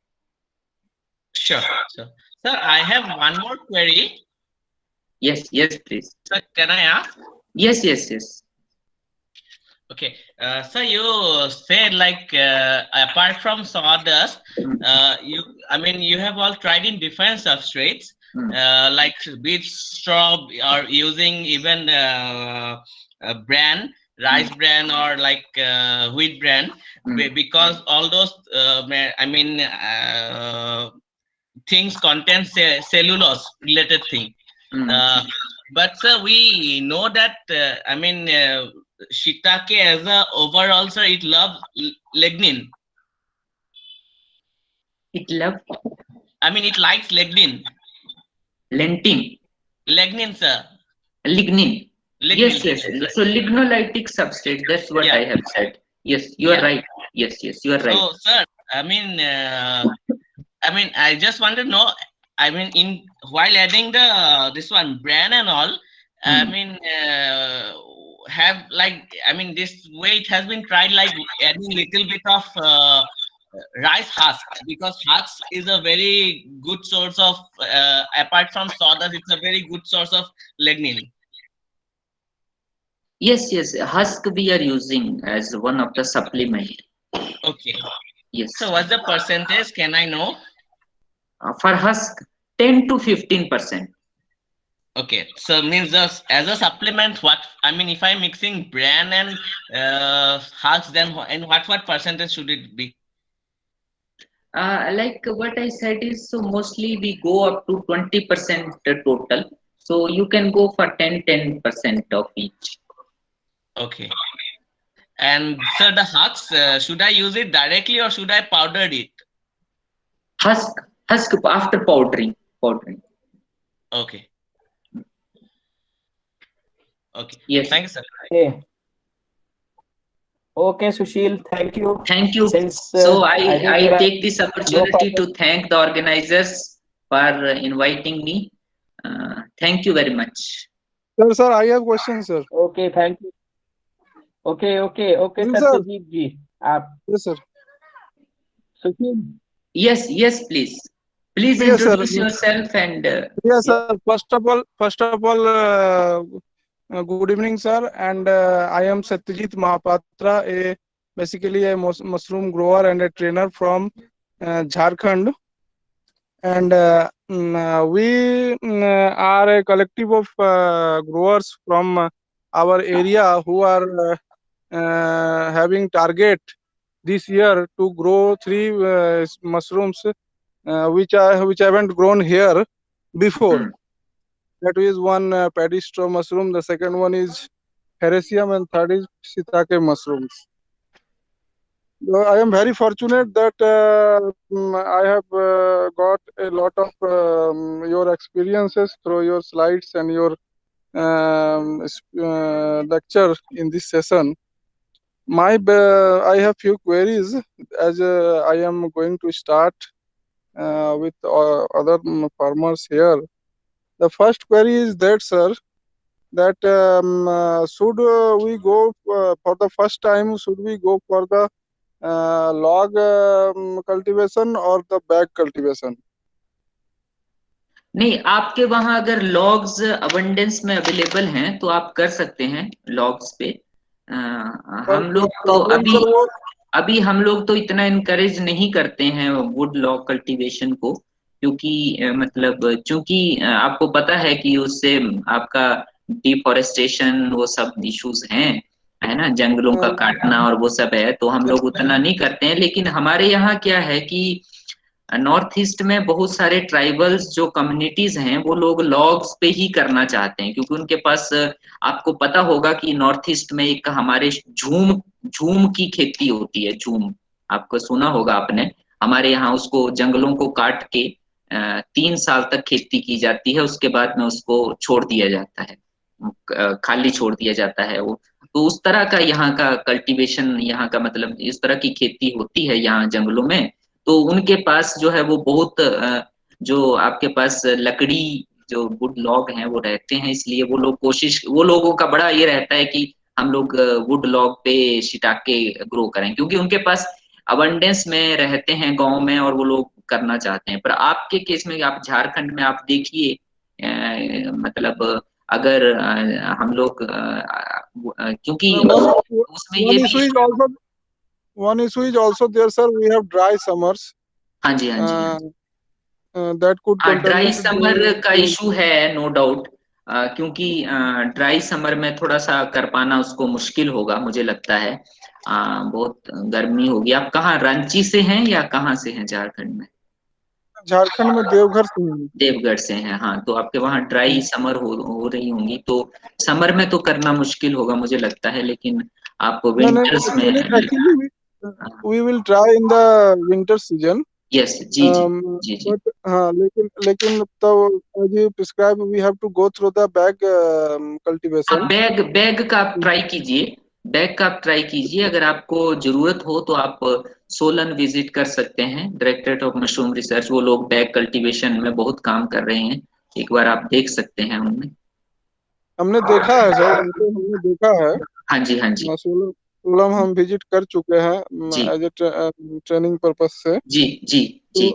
Speaker 4: Sure. Sir, I have one more query.
Speaker 2: Yes, please.
Speaker 4: Sir, can I ask?
Speaker 2: Yes.
Speaker 4: Okay. So you said like apart from sawdust, you have all tried in different substrates, like beet straw or using even bran, rice bran or like wheat bran, because all those things contain cellulose related thing. But sir, we know that shiitake as a overall, sir, it loves lignin.
Speaker 2: It
Speaker 4: likes lignin. Lignin, sir.
Speaker 2: Lignin. Yes.
Speaker 4: Lignin.
Speaker 2: So lignolytic substrate. That's what I have said. Yes, you are right. Yes, you are right.
Speaker 4: So, sir, I just want to know. While adding this one bran and all, this way it has been tried, like adding little bit of rice husk, because husk is a very good source of apart from sawdust, it's a very good source of lignin.
Speaker 2: Yes, husk we are using as one of the supplement.
Speaker 4: Okay.
Speaker 2: Yes.
Speaker 4: So what's the percentage? Can I know?
Speaker 2: For husk, 10 to 15%.
Speaker 4: Okay, so means as a supplement, if I'm mixing bran and husk, then and what percentage should it be?
Speaker 2: Like what I said is, so mostly we go up to 20% total. So you can go for 10% of each.
Speaker 4: Okay. And sir, the husk, should I use it directly or should I powder it?
Speaker 2: Husk after powdering.
Speaker 4: Okay.
Speaker 2: Yes.
Speaker 4: Thank you, sir.
Speaker 5: Okay, Sushil. Thank you.
Speaker 2: Since, so I take this opportunity to thank the organizers for inviting me. Thank you very much.
Speaker 3: Sir, I have questions, sir.
Speaker 5: Okay, thank you. Okay, Satyajit ji.
Speaker 3: Yes, sir.
Speaker 5: Sushil.
Speaker 2: Yes, please. Please introduce yourself and.
Speaker 3: Yes, sir. First of all, good evening, sir. And I am Satyajit Mahapatra, basically a mushroom grower and a trainer from Jharkhand. And we are a collective of growers from our area who are having target this year to grow 3 mushrooms which haven't grown here before. That is one paddy straw mushroom, the second one is hericium, and third is shiitake mushrooms. I am very fortunate that I have got a lot of your experiences through your slides and your lecture in this session. I have few queries as I am going to start with other farmers here. The first query is that, sir, that should we go for the first time, should we go for the log cultivation or the bag cultivation?
Speaker 2: नहीं, आपके वहां अगर logs abundance में available हैं तो आप कर सकते हैं लॉग्स पे। हम लोग तो
Speaker 3: प्रॉब्लम
Speaker 2: अभी
Speaker 3: सर वो
Speaker 2: अभी हम लोग तो इतना इनकरेज नहीं करते हैं वुड लॉग कल्टीवेशन को, क्योंकि मतलब चूंकि आपको पता है कि उससे आपका डिफोरेस्टेशन वो सब इश्यूज हैं, है ना, जंगलों का काटना और वो सब है, तो हम लोग उतना नहीं करते हैं। लेकिन हमारे यहाँ क्या है कि नॉर्थ ईस्ट में बहुत सारे ट्राइबल्स जो कम्युनिटीज हैं वो लोग लॉग्स पे ही करना चाहते हैं, क्योंकि उनके पास आपको पता होगा कि नॉर्थ ईस्ट में एक हमारे झूम झूम की खेती होती है। झूम आपको सुना होगा आपने, हमारे यहाँ उसको जंगलों को काट के 3 साल तक खेती की जाती है, उसके बाद में उसको छोड़ दिया जाता है, खाली छोड़ दिया जाता है वो। तो उस तरह का यहाँ का कल्टीवेशन, यहाँ का मतलब इस तरह की खेती होती है यहाँ जंगलों में। तो उनके पास जो है वो बहुत जो आपके पास लकड़ी जो वुड लॉग हैं वो रहते हैं, इसलिए वो लोग वो लोगों का बड़ा ये रहता है कि हम लोग वुड लॉग पे शिटाके ग्रो करें, क्योंकि उनके पास अबंडेंस में रहते हैं गांव में और वो लोग करना चाहते हैं। पर आपके केस में आप झारखंड में आप देखिए, मतलब अगर हम लोग क्योंकि उसमें ये
Speaker 3: one
Speaker 2: भी
Speaker 3: issue is also one issue is also there, sir. We have dry summers.
Speaker 2: हाँ जी, हाँ जी, हाँ जी।
Speaker 3: That could
Speaker 2: dry
Speaker 3: contaminate
Speaker 2: summer का
Speaker 3: the
Speaker 2: इशू है, नो डाउट, क्योंकि ड्राई समर में थोड़ा सा कर पाना उसको मुश्किल होगा मुझे लगता है। बहुत गर्मी होगी। आप कहाँ, रांची से हैं या कहाँ से हैं झारखंड में?
Speaker 3: झारखंड में देवघर से हैं।
Speaker 2: देवगढ़ से हैं, हाँ। तो आपके वहाँ ड्राई समर हो रही होंगी, तो समर में तो करना मुश्किल होगा मुझे लगता है, लेकिन आप
Speaker 3: No, no,
Speaker 2: विंटर्स में।
Speaker 3: actually we will try in the winter season.
Speaker 2: Yes, जी जी जी जी।
Speaker 3: But हाँ, लेकिन तब as you prescribe, we have to go through the bag cultivation.
Speaker 2: आप बैग बैग का आप ट्राई कीजिए, बैग का आप ट्राई कीजिए। अगर आपको जरूरत हो तो आप सोलन विजिट कर सकते हैं, डायरेक्टरेट ऑफ मशरूम रिसर्च, वो लोग बैग कल्टीवेशन में बहुत काम कर रहे हैं, एक बार आप देख सकते हैं उनमें।
Speaker 3: हमने देखा है सर, उनको हमने देखा है।
Speaker 2: हाँ जी, हाँ जी
Speaker 3: सोलम हम विजिट कर चुके हैं
Speaker 2: जी
Speaker 3: एज ए ट्रेनिंग पर्पस से।
Speaker 2: जी जी
Speaker 3: तो
Speaker 2: जी।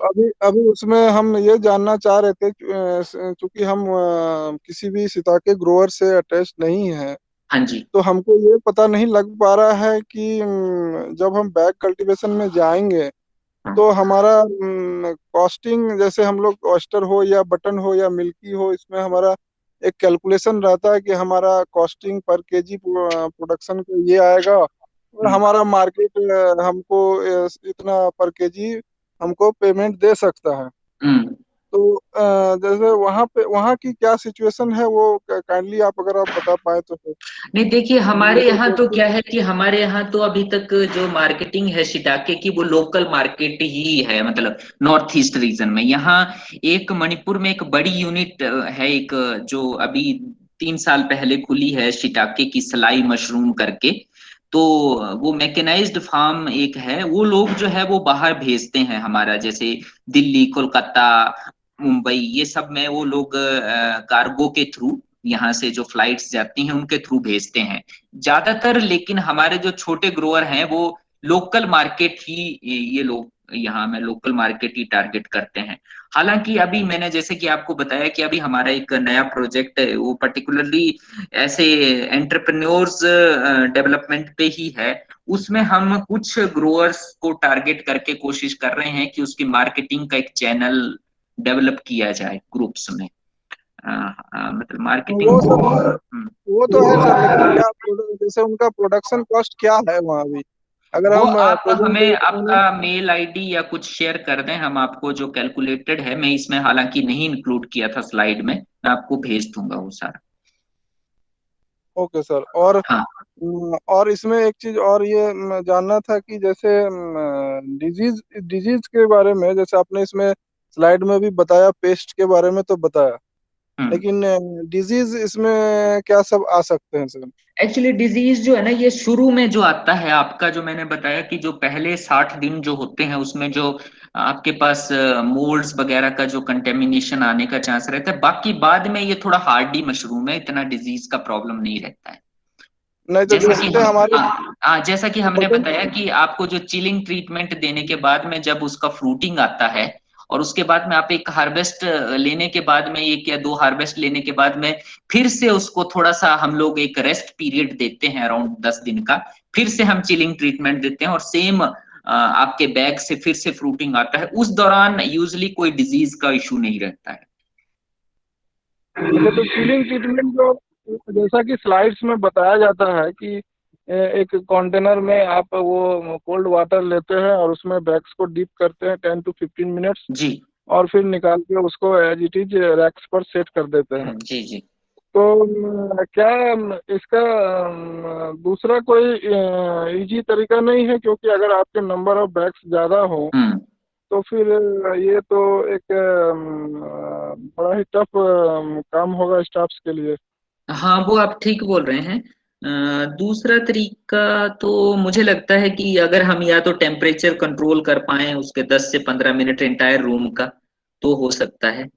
Speaker 3: अभी उसमें हम ये जानना चाह रहे थे, क्योंकि हम किसी भी सिताके ग्रोअर से अटैच नहीं है,
Speaker 2: हाँ जी।
Speaker 3: तो हमको ये पता नहीं लग पा रहा है कि जब हम बैग कल्टीवेशन में जाएंगे तो हमारा कॉस्टिंग, जैसे हम लोग ऑयस्टर हो या बटन हो या मिल्की हो, इसमें हमारा एक कैलकुलेशन रहता है कि हमारा कॉस्टिंग पर केजी प्रोडक्शन का ये आएगा, और हमारा मार्केट हमको इतना पर केजी हमको पेमेंट दे सकता है। तो जैसे वहाँ की क्या सिचुएशन है वो काइंडली अगर आप बता पाए तो फिर।
Speaker 2: नहीं, देखिए हमारे यहाँ तो क्या है कि हमारे यहाँ तो अभी तक जो मार्केटिंग है शिटाके की वो लोकल मार्केट ही है, मतलब नॉर्थ ईस्ट रीजन में। यहाँ एक मणिपुर में एक बड़ी यूनिट है, एक जो अभी 3 साल पहले खुली है, शिटाके की सलाई मशरूम करके। तो वो मैकेनाइज्ड फार्म एक है, वो लोग जो है वो बाहर भेजते हैं हमारा, जैसे दिल्ली, कोलकाता, मुंबई, ये सब में वो लोग कार्गो के थ्रू, यहाँ से जो फ्लाइट्स जाती हैं उनके थ्रू भेजते हैं ज्यादातर। लेकिन हमारे जो छोटे ग्रोअर हैं वो लोकल मार्केट ही, ये लोग यहाँ में लोकल मार्केट ही टारगेट करते हैं। हालांकि अभी मैंने जैसे कि आपको बताया कि अभी हमारा एक नया प्रोजेक्ट है, वो पर्टिकुलरली ऐसे एंटरप्रेन्योर्स डेवलपमेंट पे ही है। उसमें हम कुछ ग्रोअर्स को टारगेट करके कोशिश कर रहे हैं कि उसकी मार्केटिंग का एक चैनल डेवलप किया जाए ग्रुप्स में। मतलब मार्केटिंग।
Speaker 3: वो तो है सर, लेकिन क्या जैसे उनका प्रोडक्शन कॉस्ट क्या है वहाँ भी, अगर
Speaker 2: वो
Speaker 3: हम
Speaker 2: आप हमें आपका मेल आईडी या कुछ शेयर कर दें, हम आपको जो कैलकुलेटेड है, मैं इसमें हालांकि नहीं इंक्लूड किया था स्लाइड में, मैं आपको भेज दूंगा वो सारा।
Speaker 3: Okay sir. और
Speaker 2: हाँ
Speaker 3: और इसमें एक चीज और ये जानना था कि जैसे डिजीज डिजीज के बारे में, जैसे आपने इसमें स्लाइड में भी बताया, पेस्ट के बारे में तो बताया, लेकिन डिजीज इसमें क्या सब आ सकते हैं सर?
Speaker 2: एक्चुअली डिजीज जो है ना, ये शुरू में जो आता है आपका, जो मैंने बताया कि जो पहले 60 दिन जो होते हैं उसमें जो आपके पास मोल्ड्स वगैरह का जो कंटेमिनेशन आने का चांस रहता है, बाकी बाद में ये थोड़ा हार्डी मशरूम है, इतना डिजीज का प्रॉब्लम नहीं रहता है।
Speaker 3: नहीं तो
Speaker 2: जैसा कि
Speaker 3: जैसे हमारे
Speaker 2: जैसा कि हमने
Speaker 3: बटन।
Speaker 2: बताया कि आपको जो चिलिंग ट्रीटमेंट देने के बाद में जब उसका फ्रूटिंग आता है, और उसके बाद में आप एक हार्वेस्ट लेने के बाद में, 1 या 2 हार्वेस्ट लेने के बाद में फिर से उसको थोड़ा सा हम लोग एक रेस्ट पीरियड देते हैं अराउंड 10 दिन का, फिर से हम चिलिंग ट्रीटमेंट देते हैं और सेम आपके बैग से फिर से फ्रूटिंग आता है। उस दौरान यूजली कोई डिजीज का इशू नहीं रहता है।
Speaker 3: अच्छा, तो चिलिंग ट्रीटमेंट जो जैसा कि स्लाइड्स में बताया जाता है कि एक कंटेनर में आप वो कोल्ड वाटर लेते हैं और उसमें बैग्स को डीप करते हैं 10 to 15 मिनट्स,
Speaker 2: जी
Speaker 3: और फिर निकाल के उसको एज इट इज रैक्स पर सेट कर देते हैं।
Speaker 2: जी जी।
Speaker 3: तो क्या इसका दूसरा कोई इजी तरीका नहीं है? क्योंकि अगर आपके नंबर ऑफ बैग्स ज़्यादा हो तो फिर ये तो एक बड़ा ही टफ काम होगा स्टाफ्स के लिए।
Speaker 2: हाँ, वो आप ठीक बोल रहे हैं। दूसरा तरीका तो मुझे लगता है कि अगर हम या तो टेम्परेचर कंट्रोल कर पाए उसके 10 से 15 मिनट एंटायर रूम का, तो हो सकता है।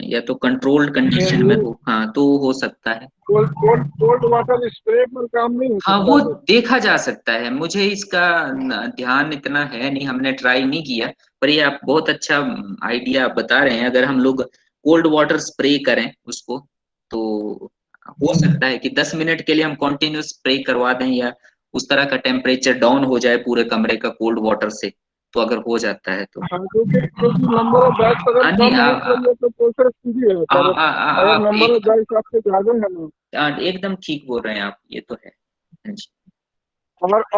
Speaker 2: या तो कंट्रोल्ड कंडीशन में हो, हाँ तो हो सकता है।
Speaker 3: कोल्ड वाटर स्प्रे पर काम नहीं हो
Speaker 2: हाँ,
Speaker 3: सकता
Speaker 2: वो
Speaker 3: सर?
Speaker 2: देखा जा सकता है, मुझे इसका ध्यान इतना है नहीं, हमने ट्राई नहीं किया। पर ये आप बहुत अच्छा आइडिया बता रहे हैं, अगर हम लोग कोल्ड वाटर स्प्रे करें उसको, तो हो सकता है कि 10 मिनट के लिए हम कंटिन्यूस स्प्रे करवा दें, या उस तरह का टेम्परेचर डाउन हो जाए पूरे कमरे का कोल्ड वाटर से, तो अगर हो जाता है तो।
Speaker 3: हाँ, क्योंकि नंबर ऑफ बैग्स अगर
Speaker 2: हाँ नहीं,
Speaker 3: कम है तो ये तो प्रोसेस इजी है, पर अगर
Speaker 2: आप
Speaker 3: नंबर ऑफ बैग्स आपके ज्यादा है ना,
Speaker 2: एकदम ठीक बोल रहे हैं आप, ये तो है। हाँ जी।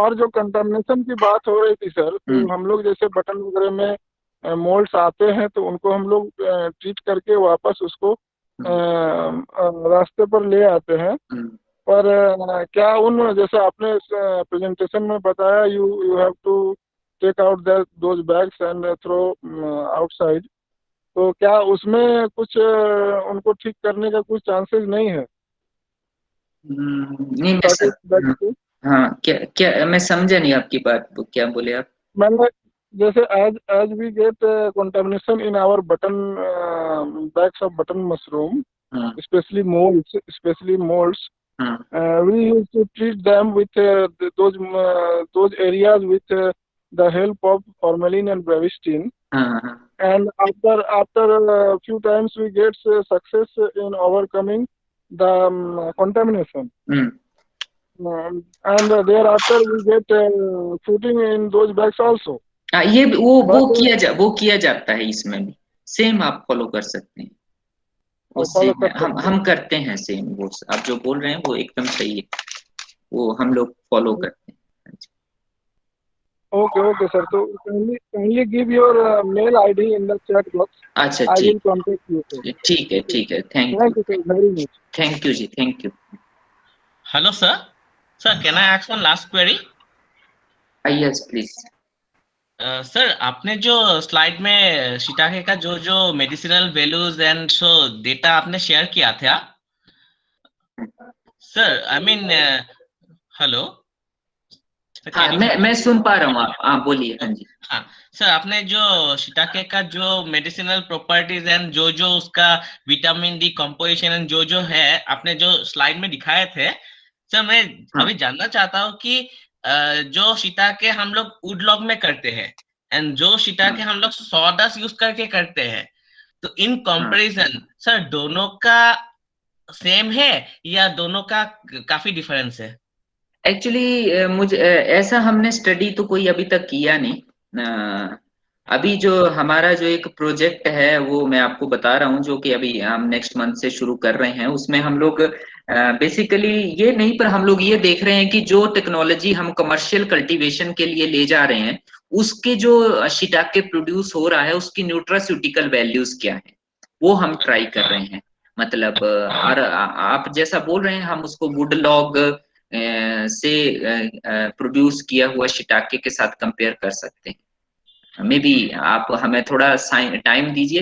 Speaker 3: और जो कंटामिनेशन की बात हो रही थी सर, तो हम लोग जैसे बटन वगैरह में मोल्ड्स आते हैं तो उनको हम लोग ट्रीट करके वापस उसको रास्ते पर ले आते हैं। पर क्या उन, जैसे आपने प्रेजेंटेशन में बताया, you have to take out those bags and throw outside, तो क्या उसमें कुछ उनको ठीक करने का कुछ चांसेस नहीं है?
Speaker 2: नहीं,
Speaker 3: बैग्स को
Speaker 2: हाँ, क्या क्या मैं समझा नहीं आपकी बात, वो क्या बोले आप?
Speaker 3: मैंने, जैसे as we get contamination in our button bags of button mushroom,
Speaker 2: हाँ
Speaker 3: especially molds,
Speaker 2: हाँ
Speaker 3: we used to treat them with those areas with the help of formalin and brevistine,
Speaker 2: हाँ हाँ
Speaker 3: and after a few times we get success in overcoming the contamination. And thereafter we get fruiting in those bags also.
Speaker 2: हाँ, ये वो
Speaker 3: But
Speaker 2: किया जाता है, इसमें भी सेम आप फॉलो कर सकते हैं, वो
Speaker 3: फॉलो
Speaker 2: सेम
Speaker 3: कर
Speaker 2: है,
Speaker 3: सकते
Speaker 2: हम करते हैं सेम, वो आप जो बोल रहे हैं वो एकदम सही है, वो हम लोग फॉलो
Speaker 3: हैं?
Speaker 2: करते हैं।
Speaker 3: Okay, sir. So kindly give your mail ID in the chat box.
Speaker 2: अच्छा
Speaker 3: I will
Speaker 2: ठीक
Speaker 3: contact you, sir.
Speaker 2: ठीक है, ठीक है, thank
Speaker 3: Thank you, sir, very much.
Speaker 2: You जी, thank you.
Speaker 4: Hello, sir. Sir, can I ask one last query?
Speaker 2: Yes please.
Speaker 4: Sir, आपने जो slide में शिटाके का जो जो medicinal values and so data आपने शेयर किया था, सर, आई मीन, हेलो,
Speaker 2: हाँ, मैं सुन पा रहा हूँ, आप बोलिए। हाँ जी।
Speaker 4: हाँ सर, आपने जो शिटाके का जो मेडिसिनल प्रॉपर्टीज एंड जो जो उसका विटामिन डी कंपोजिशन एंड जो जो है आपने जो स्लाइड में दिखाए थे, सर मैं अभी जानना चाहता हूँ कि जो शिटाके हम लोग वुड लॉग में करते हैं एंड जो शिटाके हम लोग सॉडस्ट यूज करके करते हैं, तो इन कंपैरिजन सर दोनों का सेम है या दोनों का काफी डिफरेंस है?
Speaker 2: एक्चुअली मुझे ऐसा हमने स्टडी तो कोई अभी तक किया नहीं। अभी जो हमारा जो एक प्रोजेक्ट है वो मैं आपको बता रहा हूँ, जो कि अभी हम नेक्स्ट मंथ से शुरू कर रहे हैं। उसमें हम लोग बेसिकली ये नहीं, पर हम लोग ये देख रहे हैं कि जो टेक्नोलॉजी हम कमर्शियल कल्टीवेशन के लिए ले जा रहे हैं, उसके जो शिटाके प्रोड्यूस हो रहा है उसकी न्यूट्रास्यूटिकल वैल्यूज क्या है, वो हम ट्राई कर रहे हैं। मतलब और आप जैसा बोल रहे हैं हम उसको वुड लॉग से प्रोड्यूस किया हुआ शिटाके के साथ कंपेयर कर सकते हैं। मे बी आप हमें थोड़ा टाइम दीजिए